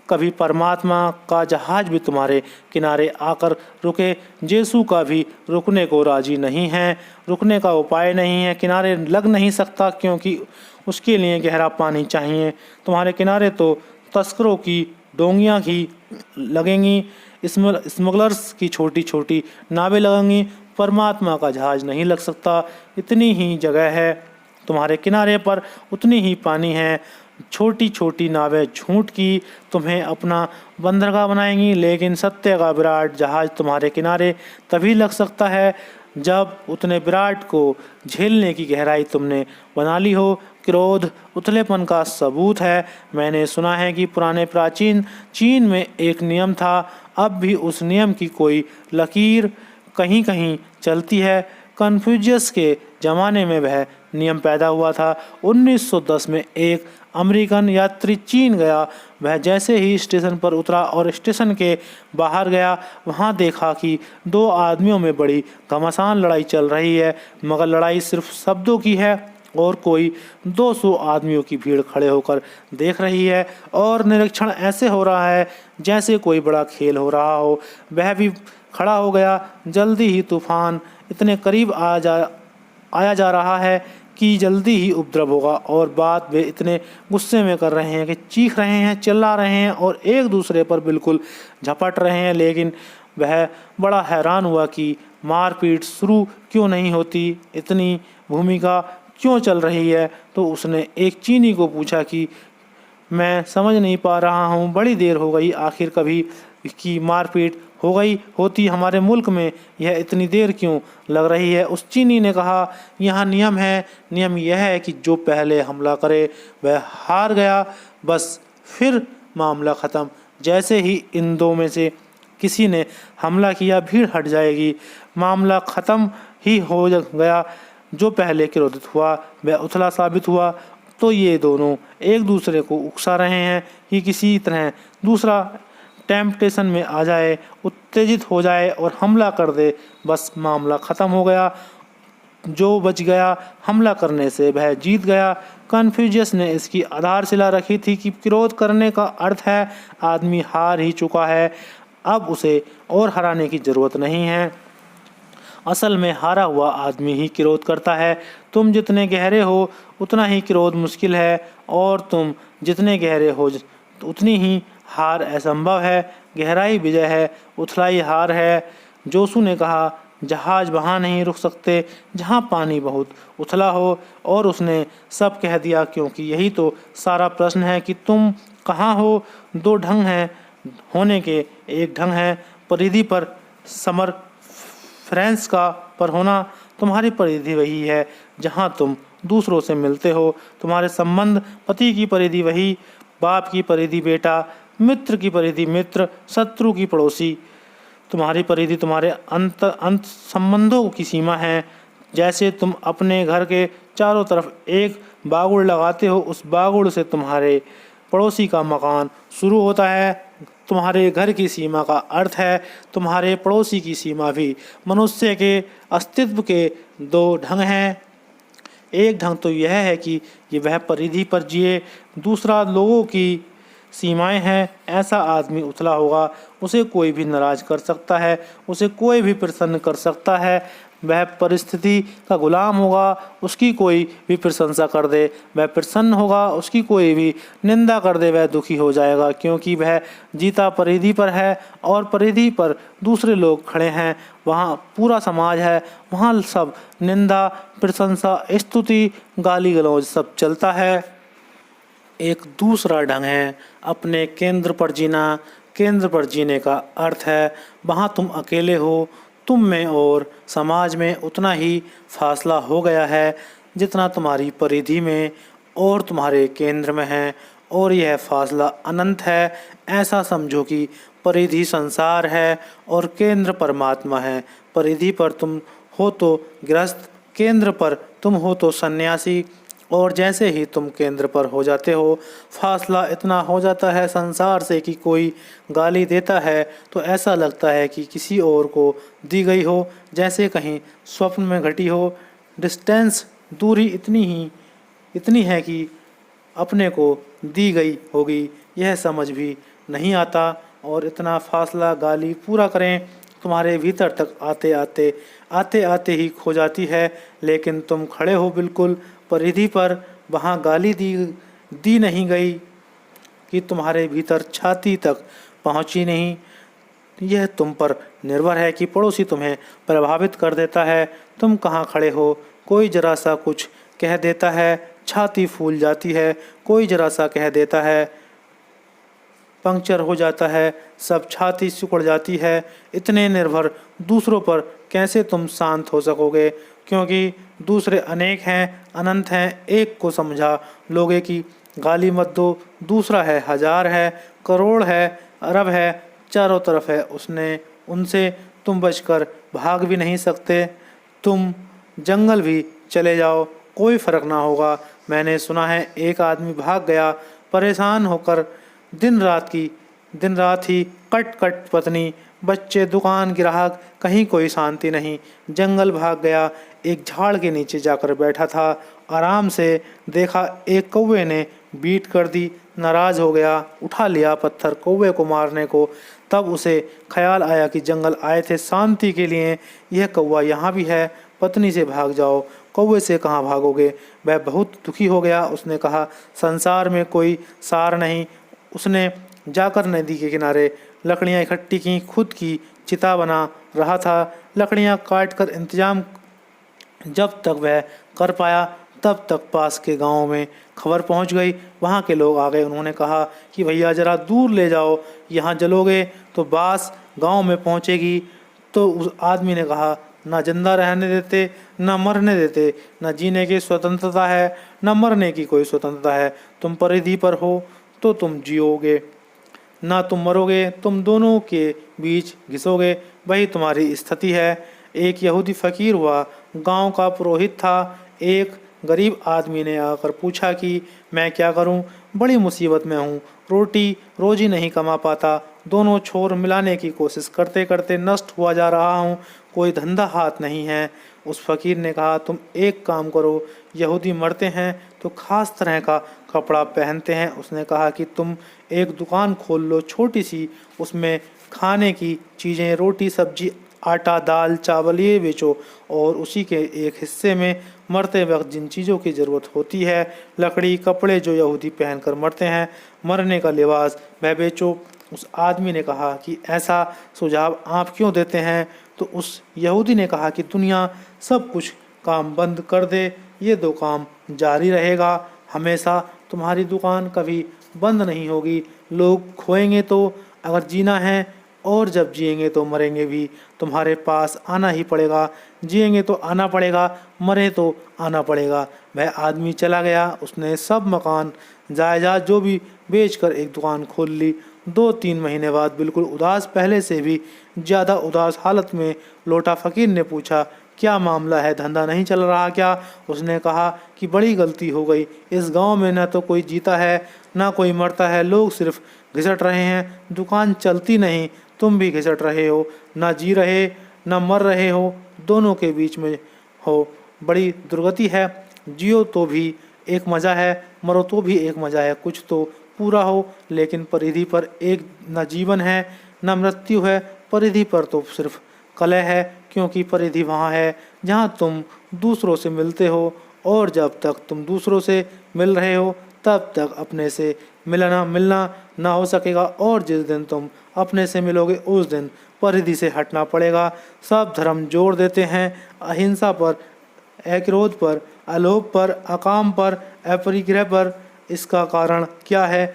कभी परमात्मा का जहाज भी तुम्हारे किनारे आकर रुके। यीशु का भी रुकने को राजी नहीं है, रुकने का उपाय नहीं है, किनारे लग नहीं सकता, क्योंकि उसके लिए गहरा पानी चाहिए। तुम्हारे किनारे तो तस्करों की डोंगियाँ ही लगेंगी, स्मगलर्स की छोटी छोटी नावें लगेंगी, परमात्मा का जहाज नहीं लग सकता। इतनी ही जगह है तुम्हारे किनारे पर, उतनी ही पानी है। छोटी छोटी नावें झूठ की तुम्हें अपना बंदरगाह बनाएंगी, लेकिन सत्य का विराट जहाज तुम्हारे किनारे तभी लग सकता है जब उतने विराट को झेलने की गहराई तुमने बना ली हो। क्रोध उथलेपन का सबूत है। मैंने सुना है कि पुराने प्राचीन चीन में एक नियम था, अब भी उस नियम की कोई लकीर कहीं कहीं चलती है। कन्फ्यूशियस के ज़माने में वह नियम पैदा हुआ था। 1910 में एक अमेरिकन यात्री चीन गया। वह जैसे ही स्टेशन पर उतरा और स्टेशन के बाहर गया, वहां देखा कि दो आदमियों में बड़ी घमासान लड़ाई चल रही है, मगर लड़ाई सिर्फ शब्दों की है और कोई 200 आदमियों की भीड़ खड़े होकर देख रही है, और निरीक्षण ऐसे हो रहा है जैसे कोई बड़ा खेल हो रहा हो। वह भी खड़ा हो गया। जल्दी ही तूफान इतने करीब आया जा रहा है कि जल्दी ही उपद्रव होगा, और बात वे इतने गुस्से में कर रहे हैं कि चीख रहे हैं, चिल्ला रहे हैं और एक दूसरे पर बिल्कुल झपट रहे हैं। लेकिन वह बड़ा हैरान हुआ कि मारपीट शुरू क्यों नहीं होती, इतनी भूमिका क्यों चल रही है। तो उसने एक चीनी को पूछा कि मैं समझ नहीं पा रहा हूँ, बड़ी देर हो गई, आखिर कभी की मारपीट हो गई होती हमारे मुल्क में, यह इतनी देर क्यों लग रही है। उस चीनी ने कहा, यहाँ नियम है, नियम यह है कि जो पहले हमला करे वह हार गया, बस फिर मामला ख़त्म। जैसे ही इन दो में से किसी ने हमला किया, भीड़ हट जाएगी, मामला ख़त्म ही हो गया। जो पहले क्रोधित हुआ वह उथला साबित हुआ। तो ये दोनों एक दूसरे को उकसा रहे हैं कि किसी तरह दूसरा टेम्पटेशन में आ जाए, उत्तेजित हो जाए और हमला कर दे, बस मामला ख़त्म हो गया। जो बच गया हमला करने से वह जीत गया। कन्फ्यूशियस ने इसकी आधारशिला रखी थी कि क्रोध करने का अर्थ है आदमी हार ही चुका है, अब उसे और हराने की ज़रूरत नहीं है। असल में हारा हुआ आदमी ही क्रोध करता है। तुम जितने गहरे हो उतना ही क्रोध मुश्किल है, और तुम जितने गहरे हो उतनी ही हार असंभव है। गहराई विजय है, उथलाई हार है। जोशु ने कहा, जहाज वहाँ नहीं रुक सकते जहाँ पानी बहुत उथला हो। और उसने सब कह दिया, क्योंकि यही तो सारा प्रश्न है कि तुम कहाँ हो। दो ढंग हैं होने के। एक ढंग है परिधि पर समर फ्रेंस का पर होना। तुम्हारी परिधि वही है जहाँ तुम दूसरों से मिलते हो। तुम्हारे संबंध, पति की परिधि वही, बाप की परिधि बेटा, मित्र की परिधि मित्र, शत्रु की पड़ोसी। तुम्हारी परिधि तुम्हारे अंत संबंधों की सीमा है। जैसे तुम अपने घर के चारों तरफ एक बागुड़ लगाते हो, उस बागुड़ से तुम्हारे पड़ोसी का मकान शुरू होता है। तुम्हारे घर की सीमा का अर्थ है तुम्हारे पड़ोसी की सीमा भी। मनुष्य के अस्तित्व के दो ढंग हैं। एक ढंग तो यह है कि वह परिधि पर जिए, दूसरा लोगों की सीमाएं हैं। ऐसा आदमी उथला होगा, उसे कोई भी नाराज कर सकता है, उसे कोई भी प्रसन्न कर सकता है। वह परिस्थिति का गुलाम होगा, उसकी कोई भी प्रशंसा कर दे वह प्रसन्न होगा, उसकी कोई भी निंदा कर दे वह दुखी हो जाएगा, क्योंकि वह जीता परिधि पर है और परिधि पर दूसरे लोग खड़े हैं। वहाँ पूरा समाज है, वहाँ सब निंदा, प्रशंसा, स्तुति, गाली गलौज सब चलता है। एक दूसरा ढंग है अपने केंद्र पर जीना। केंद्र पर जीने का अर्थ है वहाँ तुम अकेले हो। तुम में और समाज में उतना ही फासला हो गया है जितना तुम्हारी परिधि में और तुम्हारे केंद्र में है, और यह फासला अनंत है। ऐसा समझो कि परिधि संसार है और केंद्र परमात्मा है। परिधि पर तुम हो तो गृहस्थ, केंद्र पर तुम हो तो सन्यासी। और जैसे ही तुम केंद्र पर हो जाते हो, फासला इतना हो जाता है संसार से कि कोई गाली देता है तो ऐसा लगता है कि किसी और को दी गई हो, जैसे कहीं स्वप्न में घटी हो। डिस्टेंस, दूरी इतनी है कि अपने को दी गई होगी यह समझ भी नहीं आता, और इतना फासला गाली पूरा करें तुम्हारे भीतर तक आते आते ही खो जाती है। लेकिन तुम खड़े हो बिल्कुल परिधि पर, वहाँ गाली दी नहीं गई कि तुम्हारे भीतर छाती तक पहुँची नहीं। यह तुम पर निर्भर है कि पड़ोसी तुम्हें प्रभावित कर देता है। तुम कहाँ खड़े हो, कोई जरा सा कुछ कह देता है, छाती फूल जाती है। कोई जरा सा कह देता है, पंक्चर हो जाता है, सब छाती सिकुड़ जाती है। इतने निर्भर दूसरों पर कैसे तुम शांत हो सकोगे, क्योंकि दूसरे अनेक हैं, अनंत हैं। एक को समझा लोगे कि गाली मत दो, दूसरा है, हजार है, करोड़ है, अरब है, चारों तरफ है उनसे तुम बचकर भाग भी नहीं सकते। तुम जंगल भी चले जाओ, कोई फर्क ना होगा। मैंने सुना है एक आदमी भाग गया परेशान होकर, दिन रात ही कट कट पत्नी, बच्चे, दुकान, ग्राहक, कहीं कोई शांति नहीं। जंगल भाग गया, एक झाड़ के नीचे जाकर बैठा था। आराम से देखा एक कौवे ने बीट कर दी, नाराज हो गया, उठा लिया पत्थर कौवे को मारने को। तब उसे ख्याल आया कि जंगल आए थे शांति के लिए, यह कौवा यहाँ भी है, पत्नी से भाग जाओ, कौवे से कहाँ भागोगे। वह बहुत दुखी हो गया। उसने कहा, संसार में कोई सार नहीं। उसने जाकर नदी के किनारे लकड़ियाँ इकट्ठी की, खुद की चिता बना रहा था। लकड़ियाँ काट कर इंतजाम जब तक वह कर पाया तब तक पास के गांव में खबर पहुंच गई। वहां के लोग आ गए। उन्होंने कहा कि भैया जरा दूर ले जाओ, यहाँ जलोगे तो बास गांव में पहुंचेगी। तो उस आदमी ने कहा, ना जिंदा रहने देते, ना मरने देते, ना जीने की स्वतंत्रता है, ना मरने की कोई स्वतंत्रता है। तुम परिधि पर हो तो तुम जियोगे, ना तुम मरोगे, तुम दोनों के बीच घिसोगे, वही तुम्हारी स्थिति है। एक यहूदी फकीर हुआ, गांव का पुरोहित था। एक गरीब आदमी ने आकर पूछा कि मैं क्या करूं, बड़ी मुसीबत में हूं, रोटी रोजी नहीं कमा पाता, दोनों छोर मिलाने की कोशिश करते करते नष्ट हुआ जा रहा हूं, कोई धंधा हाथ नहीं है। उस फकीर ने कहा, तुम एक काम करो, यहूदी मरते हैं तो खास तरह का कपड़ा पहनते हैं। उसने कहा कि तुम एक दुकान खोल लो छोटी सी, उसमें खाने की चीज़ें, रोटी सब्जी आटा, दाल, चावल ये बेचो और उसी के एक हिस्से में मरते वक्त जिन चीज़ों की ज़रूरत होती है, लकड़ी, कपड़े जो यहूदी पहनकर मरते हैं, मरने का लिबास, वह बेचो। उस आदमी ने कहा कि ऐसा सुझाव आप क्यों देते हैं? तो उस यहूदी ने कहा कि दुनिया सब कुछ काम बंद कर दे, ये दो काम जारी रहेगा हमेशा। तुम्हारी दुकान कभी बंद नहीं होगी। लोग खोएंगे तो अगर जीना है, और जब जिएंगे तो मरेंगे भी। तुम्हारे पास आना ही पड़ेगा। जिएंगे तो आना पड़ेगा, मरे तो आना पड़ेगा। वह आदमी चला गया। उसने सब मकान जायदाद जो भी बेचकर एक दुकान खोल ली। 2-3 महीने बाद बिल्कुल उदास, पहले से भी ज़्यादा उदास हालत में लौटा। फ़कीर ने पूछा, क्या मामला है, धंधा नहीं चल रहा क्या? उसने कहा कि बड़ी गलती हो गई। इस गांव में न तो कोई जीता है न कोई मरता है, लोग सिर्फ घिसट रहे हैं। दुकान चलती नहीं, तुम भी घिसट रहे हो। न जी रहे न मर रहे हो, दोनों के बीच में हो। बड़ी दुर्गति है। जियो तो भी एक मज़ा है, मरो तो भी एक मज़ा है। कुछ तो पूरा हो, लेकिन परिधि पर एक न जीवन है न मृत्यु है। परिधि पर तो सिर्फ कलह है, क्योंकि परिधि वहाँ है जहाँ तुम दूसरों से मिलते हो, और जब तक तुम दूसरों से मिल रहे हो तब तक अपने से मिलना ना हो सकेगा, और जिस दिन तुम अपने से मिलोगे उस दिन परिधि से हटना पड़ेगा। सब धर्म जोर देते हैं अहिंसा पर, अक्रोध पर, अलोभ पर, अकाम पर, अपरिग्रह पर। इसका कारण क्या है?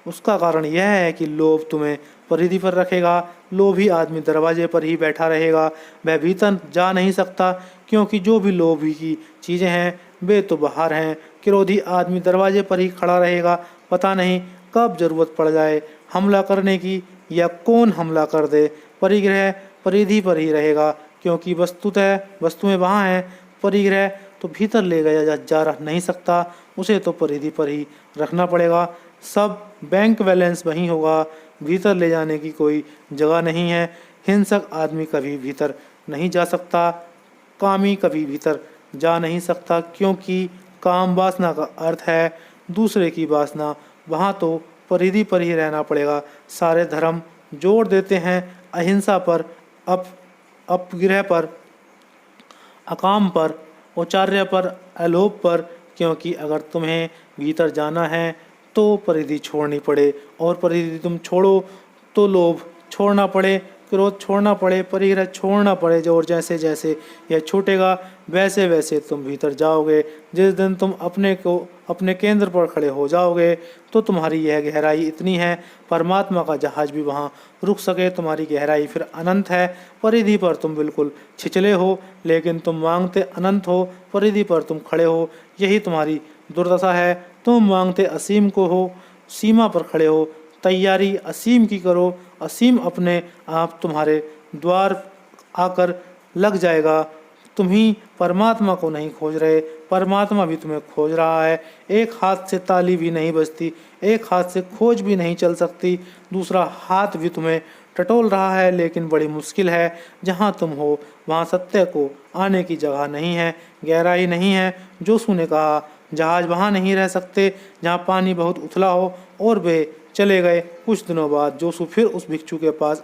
उसका कारण यह है कि लोभ तुम्हें परिधि पर रखेगा। लोभी आदमी दरवाजे पर ही बैठा रहेगा, वह भीतर जा नहीं सकता, क्योंकि जो भी लोभी की चीज़ें हैं वे तो बाहर हैं। क्रोधी आदमी दरवाजे पर ही खड़ा रहेगा, पता नहीं कब ज़रूरत पड़ जाए हमला करने की या कौन हमला कर दे। परिग्रह परिधि पर ही रहेगा, क्योंकि वस्तुएं वहाँ हैं। परिग्रह तो भीतर ले गया जा नहीं सकता, उसे तो परिधि पर ही रखना पड़ेगा। सब बैंक बैलेंस वहीं होगा, भीतर ले जाने की कोई जगह नहीं है। हिंसक आदमी कभी भीतर नहीं जा सकता, कामी कभी भीतर जा नहीं सकता, क्योंकि काम वासना का अर्थ है दूसरे की वासना। वहाँ तो परिधि पर ही रहना पड़ेगा। सारे धर्म जोर देते हैं अहिंसा पर, अपग्रह पर, अकाम पर, औचार्य पर, अलोभ पर, क्योंकि अगर तुम्हें भीतर जाना है तो परिधि छोड़नी पड़े, और परिधि तुम छोड़ो तो लोभ छोड़ना पड़े, क्रोध छोड़ना पड़े, परिग्रह छोड़ना पड़े। और जैसे जैसे यह छूटेगा वैसे वैसे तुम भीतर जाओगे। जिस दिन तुम अपने केंद्र पर खड़े हो जाओगे तो तुम्हारी यह गहराई इतनी है परमात्मा का जहाज भी वहाँ रुक सके। तुम्हारी गहराई फिर अनंत है। परिधि पर तुम बिल्कुल छिछले हो, लेकिन तुम मांगते अनंत हो। परिधि पर तुम खड़े हो, यही तुम्हारी दुर्दशा है। तुम मांगते असीम को हो, सीमा पर खड़े हो। तैयारी असीम की करो, असीम अपने आप तुम्हारे द्वार आकर लग जाएगा। तुम ही परमात्मा को नहीं खोज रहे, परमात्मा भी तुम्हें खोज रहा है। एक हाथ से ताली भी नहीं बजती, एक हाथ से खोज भी नहीं चल सकती, दूसरा हाथ भी तुम्हें टटोल रहा है, लेकिन बड़ी मुश्किल है। जहाँ तुम हो वहाँ सत्य को आने की जगह नहीं है, गहराई नहीं है। जोसू ने कहा, जहाज वहाँ नहीं रह सकते जहाँ पानी बहुत उथला हो, और वे चले गए। कुछ दिनों बाद जोसू फिर उस भिक्षु के पास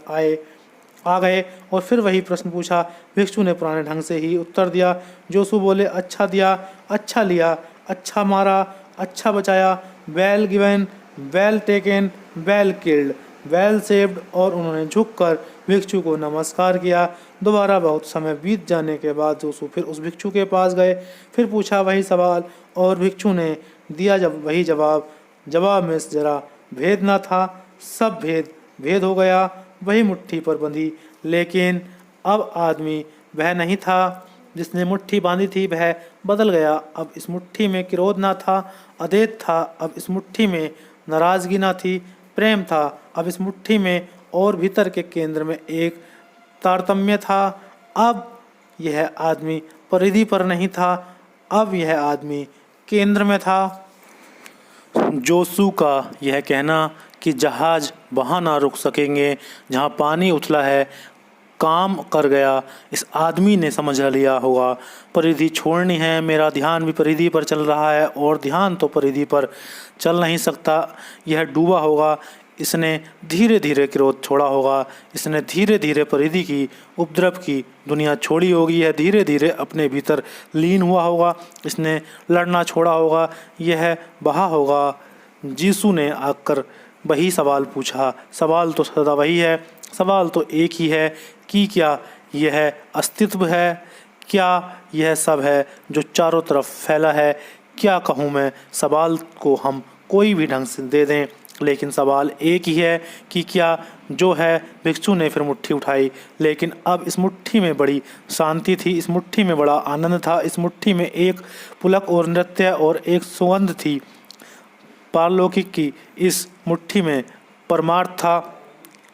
आ गए और फिर वही प्रश्न पूछा। भिक्षु ने पुराने ढंग से ही उत्तर दिया। जोसू बोले, अच्छा दिया, अच्छा लिया, अच्छा मारा, अच्छा बचाया, well given, well taken, well killed, well saved. और उन्होंने झुककर भिक्षु को नमस्कार किया। दोबारा बहुत समय बीत जाने के बाद जोसू फिर उस भिक्षु के पास गए, फिर पूछा वही सवाल, और भिक्षु ने दिया वही जवाब में जरा भेद न था, सब भेद हो गया। वही मुट्ठी पर बंधी, लेकिन अब आदमी वह नहीं था जिसने मुट्ठी बांधी थी, वह बदल गया। अब इस मुट्ठी में क्रोध ना था, अदेत था। अब इस मुट्ठी में नाराजगी ना थी, प्रेम था। अब इस मुट्ठी में और भीतर के केंद्र में एक तारतम्य था। अब यह आदमी परिधि पर नहीं था, अब यह आदमी केंद्र में था। जोसू का यह कहना कि जहाज वहाँ ना रुक सकेंगे जहाँ पानी उथला है, काम कर गया। इस आदमी ने समझ लिया होगा परिधि छोड़नी है। मेरा ध्यान भी परिधि पर चल रहा है, और ध्यान तो परिधि पर चल नहीं सकता, यह डूबा होगा। इसने धीरे धीरे क्रोध छोड़ा होगा, इसने धीरे धीरे परिधि की उपद्रव की दुनिया छोड़ी होगी, यह धीरे धीरे अपने भीतर लीन हुआ होगा, इसने लड़ना छोड़ा होगा, यह बहा होगा। यीशु ने आकर वही सवाल पूछा। सवाल तो सदा वही है, सवाल तो एक ही है कि क्या यह अस्तित्व है, क्या यह सब है जो चारों तरफ फैला है। क्या कहूँ मैं, सवाल को हम कोई भी ढंग से दे दें, लेकिन सवाल एक ही है कि क्या जो है। भिक्षु ने फिर मुट्ठी उठाई, लेकिन अब इस मुट्ठी में बड़ी शांति थी, इस मुट्ठी में बड़ा आनंद था, इस मुट्ठी में एक पुलक और नृत्य और एक सुगंध थी पारलौकिक की। इस मुट्ठी में परमार्थ था।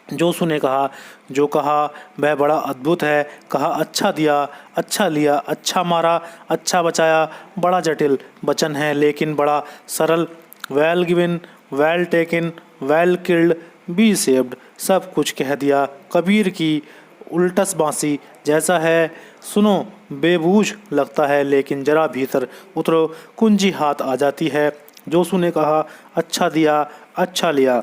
जोसू ने कहा, जो कहा वह बड़ा अद्भुत है। कहा, अच्छा दिया, अच्छा लिया, अच्छा मारा, अच्छा बचाया। बड़ा जटिल वचन है लेकिन बड़ा सरल। Well given, well taken, well killed, be saved, सब कुछ कह दिया। कबीर की उल्टस बांसी जैसा है, सुनो बेबूझ लगता है लेकिन जरा भीतर उतरो कुंजी हाथ आ जाती है। जोसू ने कहा, अच्छा दिया, अच्छा लिया,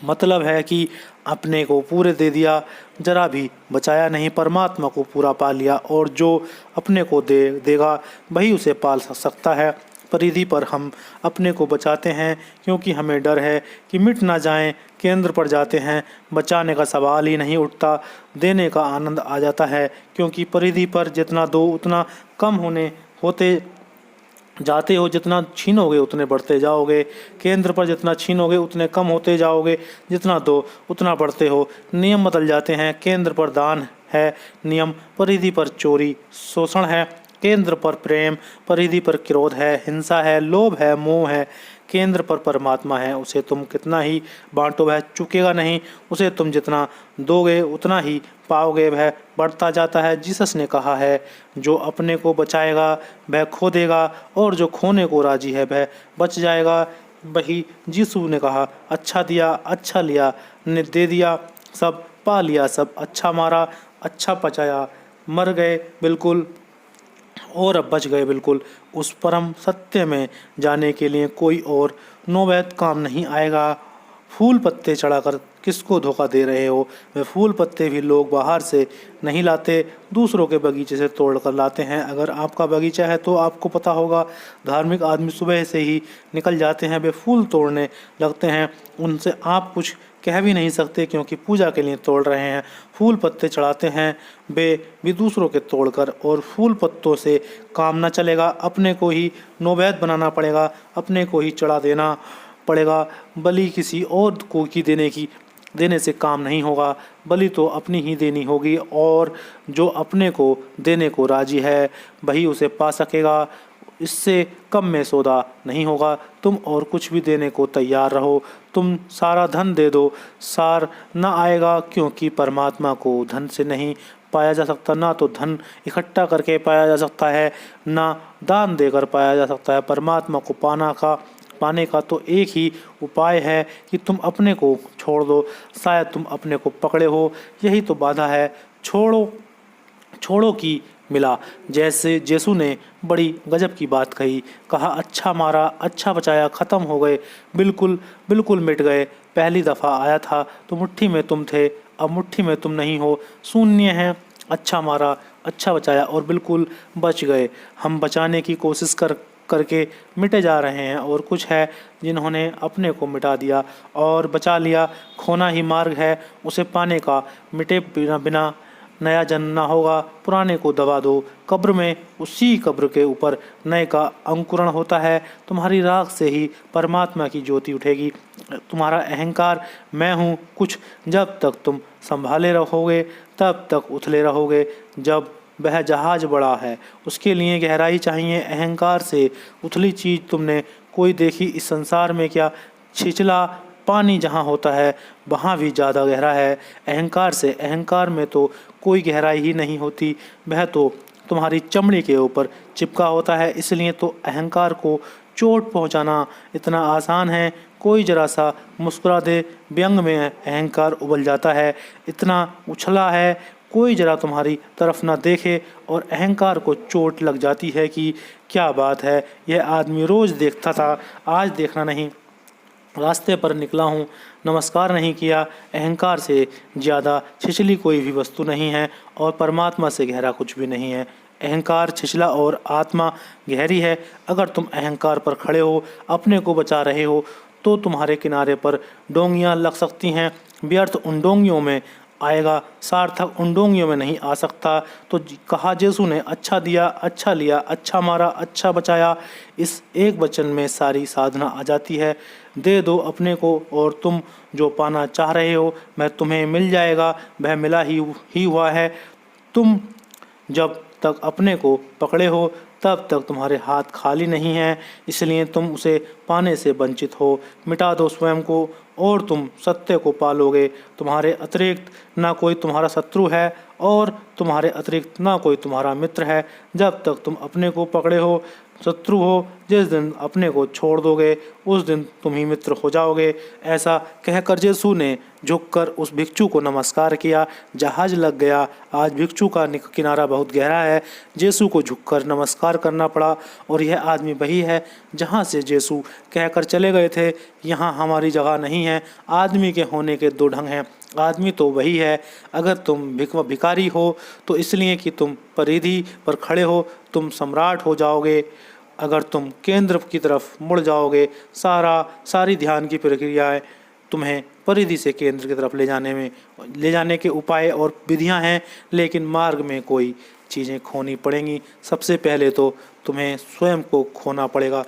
मतलब है कि अपने को पूरे दे दिया, जरा भी बचाया नहीं, परमात्मा को पूरा पा लिया। और जो अपने को दे देगा वही उसे पाल सकता है। परिधि पर हम अपने को बचाते हैं क्योंकि हमें डर है कि मिट ना जाएं। केंद्र पर जाते हैं, बचाने का सवाल ही नहीं उठता, देने का आनंद आ जाता है, क्योंकि परिधि पर जितना दो उतना कम होते जाते हो, जितना छीनोगे उतने बढ़ते जाओगे। केंद्र पर जितना छीनोगे उतने कम होते जाओगे, जितना दो उतना बढ़ते हो। नियम बदल जाते हैं। केंद्र पर दान है नियम, परिधि पर चोरी शोषण है। केंद्र पर प्रेम, परिधि पर क्रोध है, हिंसा है, लोभ है, मोह है। केंद्र पर परमात्मा है, उसे तुम कितना ही बांटो वह चुकेगा नहीं, उसे तुम जितना दोगे उतना ही पाओगे, वह बढ़ता जाता है। जीसस ने कहा है, जो अपने को बचाएगा वह खो देगा और जो खोने को राजी है वह बच जाएगा। वही यीशु ने कहा, अच्छा दिया, अच्छा लिया, ने दे दिया, सब पा लिया, सब अच्छा मारा, अच्छा पचाया, मर गए बिल्कुल और अब बच गए बिल्कुल। उस परम सत्य में जाने के लिए कोई और नौबत काम नहीं आएगा। फूल पत्ते चढ़ाकर किसको धोखा दे रहे हो? वे फूल पत्ते भी लोग बाहर से नहीं लाते, दूसरों के बगीचे से तोड़ कर लाते हैं। अगर आपका बगीचा है तो आपको पता होगा, धार्मिक आदमी सुबह से ही निकल जाते हैं, वे फूल तोड़ने लगते हैं। उनसे आप कुछ कह भी नहीं सकते क्योंकि पूजा के लिए तोड़ रहे हैं। फूल पत्ते चढ़ाते हैं वे भी दूसरों के तोड़कर, और फूल पत्तों से काम न चलेगा। अपने को ही नौबत बनाना पड़ेगा, अपने को ही चढ़ा देना पड़ेगा। बलि किसी और को की देने से काम नहीं होगा, बलि तो अपनी ही देनी होगी, और जो अपने को देने को राजी है वही उसे पा सकेगा। इससे कम में सौदा नहीं होगा। तुम और कुछ भी देने को तैयार रहो, तुम सारा धन दे दो, सार न आएगा, क्योंकि परमात्मा को धन से नहीं पाया जा सकता। ना तो धन इकट्ठा करके पाया जा सकता है, ना दान देकर पाया जा सकता है। परमात्मा को पाने का तो एक ही उपाय है कि तुम अपने को छोड़ दो। शायद तुम अपने को पकड़े हो, यही तो बाधा है। छोड़ो की मिला। जैसे यीशु ने बड़ी गजब की बात कही, कहा, अच्छा मारा, अच्छा बचाया, ख़त्म हो गए, बिल्कुल मिट गए। पहली दफ़ा आया था तो मुट्ठी में तुम थे, अब मुट्ठी में तुम नहीं हो, शून्य है। अच्छा मारा, अच्छा बचाया और बिल्कुल बच गए। हम बचाने की कोशिश करके मिटे जा रहे हैं, और कुछ है जिन्होंने अपने को मिटा दिया और बचा लिया। खोना ही मार्ग है, उसे पाने का। मिटे बिना नया जन्मना होगा, पुराने को दबा दो कब्र में, उसी कब्र के ऊपर नए का अंकुरण होता है। तुम्हारी राख से ही परमात्मा की ज्योति उठेगी। तुम्हारा अहंकार मैं हूँ कुछ जब तक तुम संभाले रहोगे तब तक उथले रहोगे। जब वह जहाज बड़ा है उसके लिए गहराई चाहिए। अहंकार से उथली चीज़ तुमने कोई देखी इस संसार में क्या? छिछला पानी जहाँ होता है वहाँ भी ज़्यादा गहरा है अहंकार में तो कोई गहराई ही नहीं होती, वह तो तुम्हारी चमड़ी के ऊपर चिपका होता है। इसलिए तो अहंकार को चोट पहुँचाना इतना आसान है। कोई जरा सा मुस्कुरा दे, व्यंग में अहंकार उबल जाता है। इतना उछला है, कोई जरा तुम्हारी तरफ ना देखे और अहंकार को चोट लग जाती है कि क्या बात है, यह आदमी रोज़ देखता था, आज देखना नहीं। रास्ते पर निकला हूँ, नमस्कार नहीं किया। अहंकार से ज़्यादा छिछली कोई भी वस्तु नहीं है और परमात्मा से गहरा कुछ भी नहीं है। अहंकार छिछला और आत्मा गहरी है। अगर तुम अहंकार पर खड़े हो, अपने को बचा रहे हो, तो तुम्हारे किनारे पर डोंगियां लग सकती हैं। व्यर्थ उन डोंगियों में आएगा, सार्थक उन डोंगियों में नहीं आ सकता। तो कहा यीशु ने, अच्छा दिया, अच्छा लिया, अच्छा मारा, अच्छा बचाया। इस एक वचन में सारी साधना आ जाती है। दे दो अपने को और तुम जो पाना चाह रहे हो वह तुम्हें मिल जाएगा। वह मिला ही हुआ है। तुम जब तक अपने को पकड़े हो तब तक तुम्हारे हाथ खाली नहीं हैं, इसलिए तुम उसे पाने से वंचित हो। मिटा दो स्वयं को और तुम सत्य को पालोगे। तुम्हारे अतिरिक्त ना कोई तुम्हारा शत्रु है और तुम्हारे अतिरिक्त ना कोई तुम्हारा मित्र है। जब तक तुम अपने को पकड़े हो शत्रु हो। जिस दिन अपने को छोड़ दोगे उस दिन तुम ही मित्र हो जाओगे। ऐसा कहकर यीशु ने झुककर उस भिक्षु को नमस्कार किया। जहाज लग गया। आज भिक्षु का किनारा बहुत गहरा है। यीशु को झुककर नमस्कार करना पड़ा और यह आदमी वही है जहाँ से यीशु कहकर चले गए थे, यहाँ हमारी जगह नहीं है। आदमी के होने के दो ढंग हैं। आदमी तो वही है। अगर तुम भिखारी हो तो इसलिए कि तुम परिधि पर खड़े हो, तुम सम्राट हो जाओगे। अगर तुम केंद्र की तरफ मुड़ जाओगे, सारी ध्यान की प्रक्रियाएं तुम्हें परिधि से केंद्र की तरफ ले जाने के उपाय और विधियां हैं, लेकिन मार्ग में कोई चीज़ें खोनी पड़ेंगी। सबसे पहले तो तुम्हें स्वयं को खोना पड़ेगा।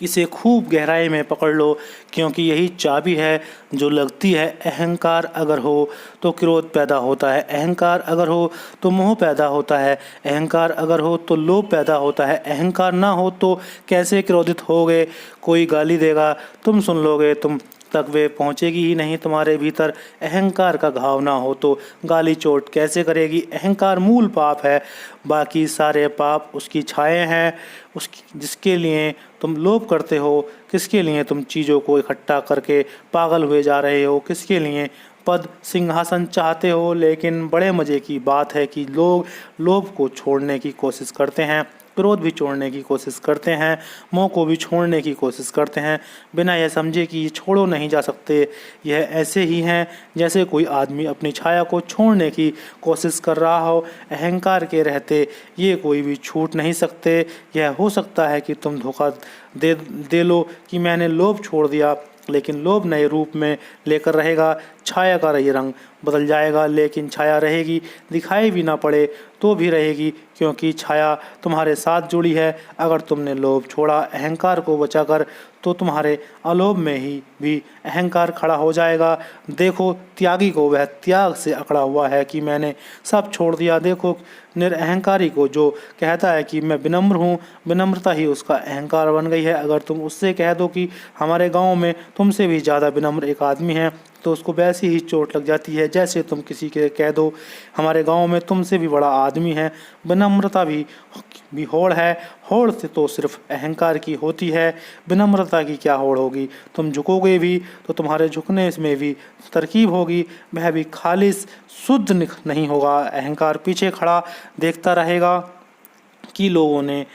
इसे खूब गहराई में पकड़ लो, क्योंकि यही चाबी है जो लगती है। अहंकार अगर हो तो क्रोध पैदा होता है। अहंकार अगर हो तो मोह पैदा होता है। अहंकार अगर हो तो लोभ पैदा होता है। अहंकार ना हो तो कैसे क्रोधित होगे। कोई गाली देगा, तुम सुन लोगे, तुम तक वे पहुँचेगी ही नहीं तुम्हारे भीतर। अहंकार का घाव ना हो तो गाली चोट कैसे करेगी। अहंकार मूल पाप है, बाकी सारे पाप उसकी छाए हैं। उसकी जिसके लिए तुम लोभ करते हो, किसके लिए तुम चीज़ों को इकट्ठा करके पागल हुए जा रहे हो, किसके लिए पद सिंहासन चाहते हो। लेकिन बड़े मज़े की बात है कि लोग लोभ को छोड़ने की कोशिश करते हैं, क्रोध भी छोड़ने की कोशिश करते हैं, मोह को भी छोड़ने की कोशिश करते हैं, बिना यह समझे कि ये छोड़ो नहीं जा सकते। यह ऐसे ही हैं जैसे कोई आदमी अपनी छाया को छोड़ने की कोशिश कर रहा हो। अहंकार के रहते ये कोई भी छूट नहीं सकते। यह हो सकता है कि तुम धोखा दे लो कि मैंने लोभ छोड़ दिया, लेकिन लोभ नए रूप में लेकर रहेगा। छाया का ये रंग बदल जाएगा, लेकिन छाया रहेगी। दिखाई भी ना पड़े तो भी रहेगी, क्योंकि छाया तुम्हारे साथ जुड़ी है। अगर तुमने लोभ छोड़ा अहंकार को बचाकर, तो तुम्हारे अलोभ में ही भी अहंकार खड़ा हो जाएगा। देखो त्यागी को, वह त्याग से अकड़ा हुआ है कि मैंने सब छोड़ दिया। देखो निरअहंकारी को, जो कहता है कि मैं विनम्र हूँ, विनम्रता ही उसका अहंकार बन गई है। अगर तुम उससे कह दो कि हमारे गांव में तुमसे भी ज़्यादा विनम्र एक आदमी है, तो उसको वैसी ही चोट लग जाती है जैसे तुम किसी के कह दो हमारे गांव में तुमसे भी बड़ा आदमी है। विनम्रता भी होड़ है। होड़ से तो सिर्फ अहंकार की होती है, विनम्रता की क्या होड़ होगी। तुम झुकोगे भी तो तुम्हारे झुकने में भी तरकीब होगी, वह भी खालिस शुद्ध नहीं होगा। अहंकार पीछे खड़ा देखता रहेगा कि लोगों ने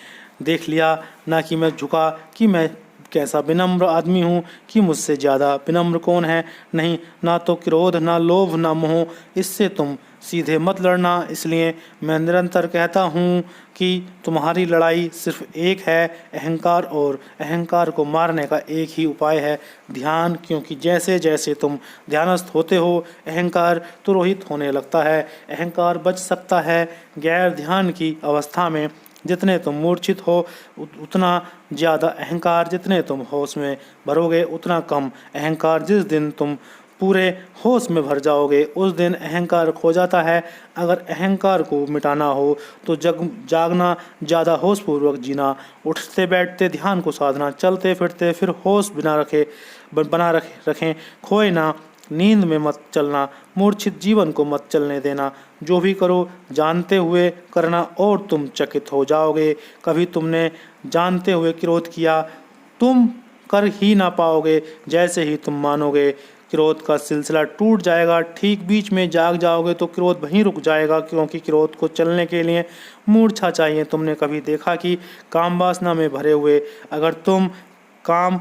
देख लिया, ना कि मैं झुका, कि मैं कैसा विनम्र आदमी हूँ, कि मुझसे ज़्यादा विनम्र कौन है। नहीं, ना तो क्रोध, ना लोभ, ना मोह, इससे तुम सीधे मत लड़ना। इसलिए मैं निरंतर कहता हूँ कि तुम्हारी लड़ाई सिर्फ एक है, अहंकार, और अहंकार को मारने का एक ही उपाय है, ध्यान। क्योंकि जैसे जैसे तुम ध्यानस्थ होते हो, अहंकार तुरोहित होने लगता है। अहंकार बच सकता है गैर ध्यान की अवस्था में। जितने तुम मूर्छित हो उतना ज़्यादा अहंकार, जितने तुम होश में भरोगे उतना कम अहंकार। जिस दिन तुम पूरे होश में भर जाओगे उस दिन अहंकार खो जाता है। अगर अहंकार को मिटाना हो तो जागना, ज़्यादा होशपूर्वक जीना, उठते बैठते ध्यान को साधना, चलते फिरते फिर होश बना रखें, खोए ना। नींद में मत चलना, मूर्छित जीवन को मत चलने देना। जो भी करो जानते हुए करना और तुम चकित हो जाओगे। कभी तुमने जानते हुए क्रोध किया, तुम कर ही ना पाओगे। जैसे ही तुम मानोगे क्रोध का सिलसिला टूट जाएगा, ठीक बीच में जाग जाओगे तो क्रोध वहीं रुक जाएगा, क्योंकि क्रोध को चलने के लिए मूर्छा चाहिए। तुमने कभी देखा कि काम वासना में भरे हुए अगर तुम काम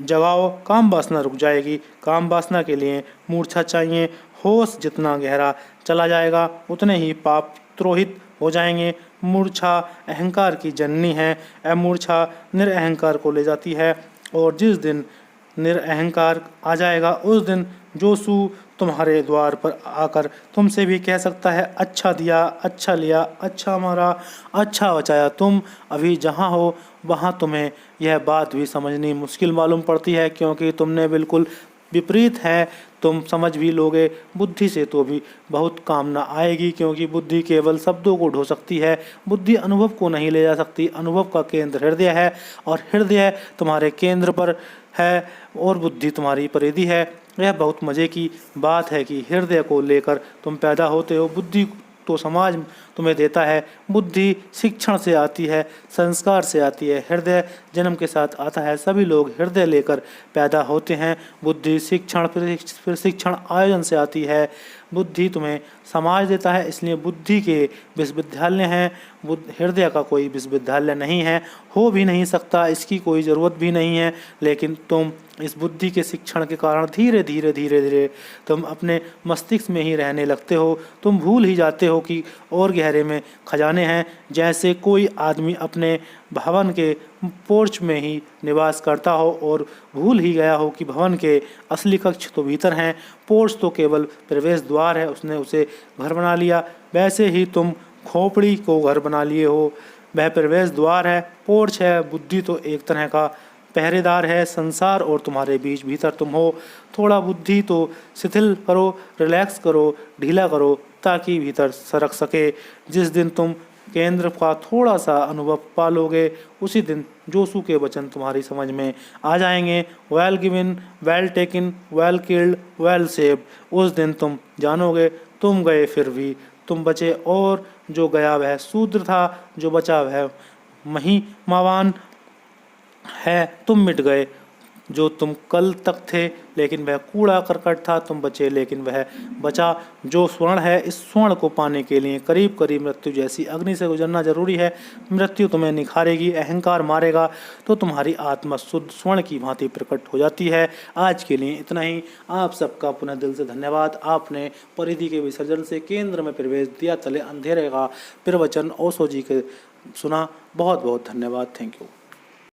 जगाओ, काम वासना रुक जाएगी। काम वासना के लिए मूर्छा चाहिए। होश जितना गहरा चला जाएगा उतने ही पाप त्रोहित हो जाएंगे। मूर्छा अहंकार की जननी है। अमूर्छा निरअहंकार को ले जाती है, और जिस दिन निरअहंकार आ जाएगा उस दिन जोशु तुम्हारे द्वार पर आकर तुमसे भी कह सकता है, अच्छा दिया, अच्छा लिया, अच्छा मारा, अच्छा बचाया। तुम अभी जहाँ हो वहाँ तुम्हें यह बात भी समझनी मुश्किल मालूम पड़ती है, क्योंकि तुमने बिल्कुल विपरीत है। तुम समझ भी लोगे बुद्धि से तो भी बहुत काम ना आएगी, क्योंकि बुद्धि केवल शब्दों को ढो सकती है, बुद्धि अनुभव को नहीं ले जा सकती। अनुभव का केंद्र हृदय है, और हृदय तुम्हारे केंद्र पर है और बुद्धि तुम्हारी परिधि है। यह बहुत मज़े की बात है कि हृदय को लेकर तुम पैदा होते हो। बुद्धि तो समाज तुम्हें देता है। बुद्धि शिक्षण से आती है, संस्कार से आती है। हृदय जन्म के साथ आता है। सभी लोग हृदय लेकर पैदा होते हैं। बुद्धि शिक्षण फिर शिक्षण आयोजन से आती है। बुद्धि तुम्हें समाज देता है, इसलिए बुद्धि के विश्वविद्यालय हैं। हृदय का कोई विश्वविद्यालय नहीं है, हो भी नहीं सकता, इसकी कोई ज़रूरत भी नहीं है। लेकिन तुम इस बुद्धि के शिक्षण के कारण धीरे धीरे तुम अपने मस्तिष्क में ही रहने लगते हो। तुम भूल ही जाते हो कि और गहरे में खजाने हैं। जैसे कोई आदमी अपने भवन के पोर्च में ही निवास करता हो और भूल ही गया हो कि भवन के असली कक्ष तो भीतर हैं, पोर्च तो केवल प्रवेश द्वार है, उसने उसे घर बना लिया। वैसे ही तुम खोपड़ी को घर बना लिए हो, वह प्रवेश द्वार है, पोर्च है। बुद्धि तो एक तरह का पहरेदार है। संसार और तुम्हारे बीच भीतर तुम हो। थोड़ा बुद्धि तो शिथिल करो, रिलैक्स करो, ढीला करो, ताकि भीतर सरक सके। जिस दिन तुम केंद्र का थोड़ा सा अनुभव पालोगे उसी दिन जोशु के वचन तुम्हारी समझ में आ जाएंगे। Well given, well taken, well killed, well saved. उस दिन तुम जानोगे तुम गए फिर भी तुम बचे, और जो गया वह शूद्र था, जो बचा वह महिमावान है। तुम मिट गए, जो तुम कल तक थे, लेकिन वह कूड़ा करकट था। तुम बचे, लेकिन वह बचा जो स्वर्ण है। इस स्वर्ण को पाने के लिए करीब करीब मृत्यु जैसी अग्नि से गुजरना जरूरी है। मृत्यु तुम्हें निखारेगी, अहंकार मारेगा, तो तुम्हारी आत्मा शुद्ध स्वर्ण की भांति प्रकट हो जाती है। आज के लिए इतना ही। आप सबका पुनः दिल से धन्यवाद। आपने परिधि के विसर्जन से केंद्र में प्रवेश दिया। तले अंधेरे का प्रवचन ओशो जी के सुना। बहुत बहुत धन्यवाद। Thank you.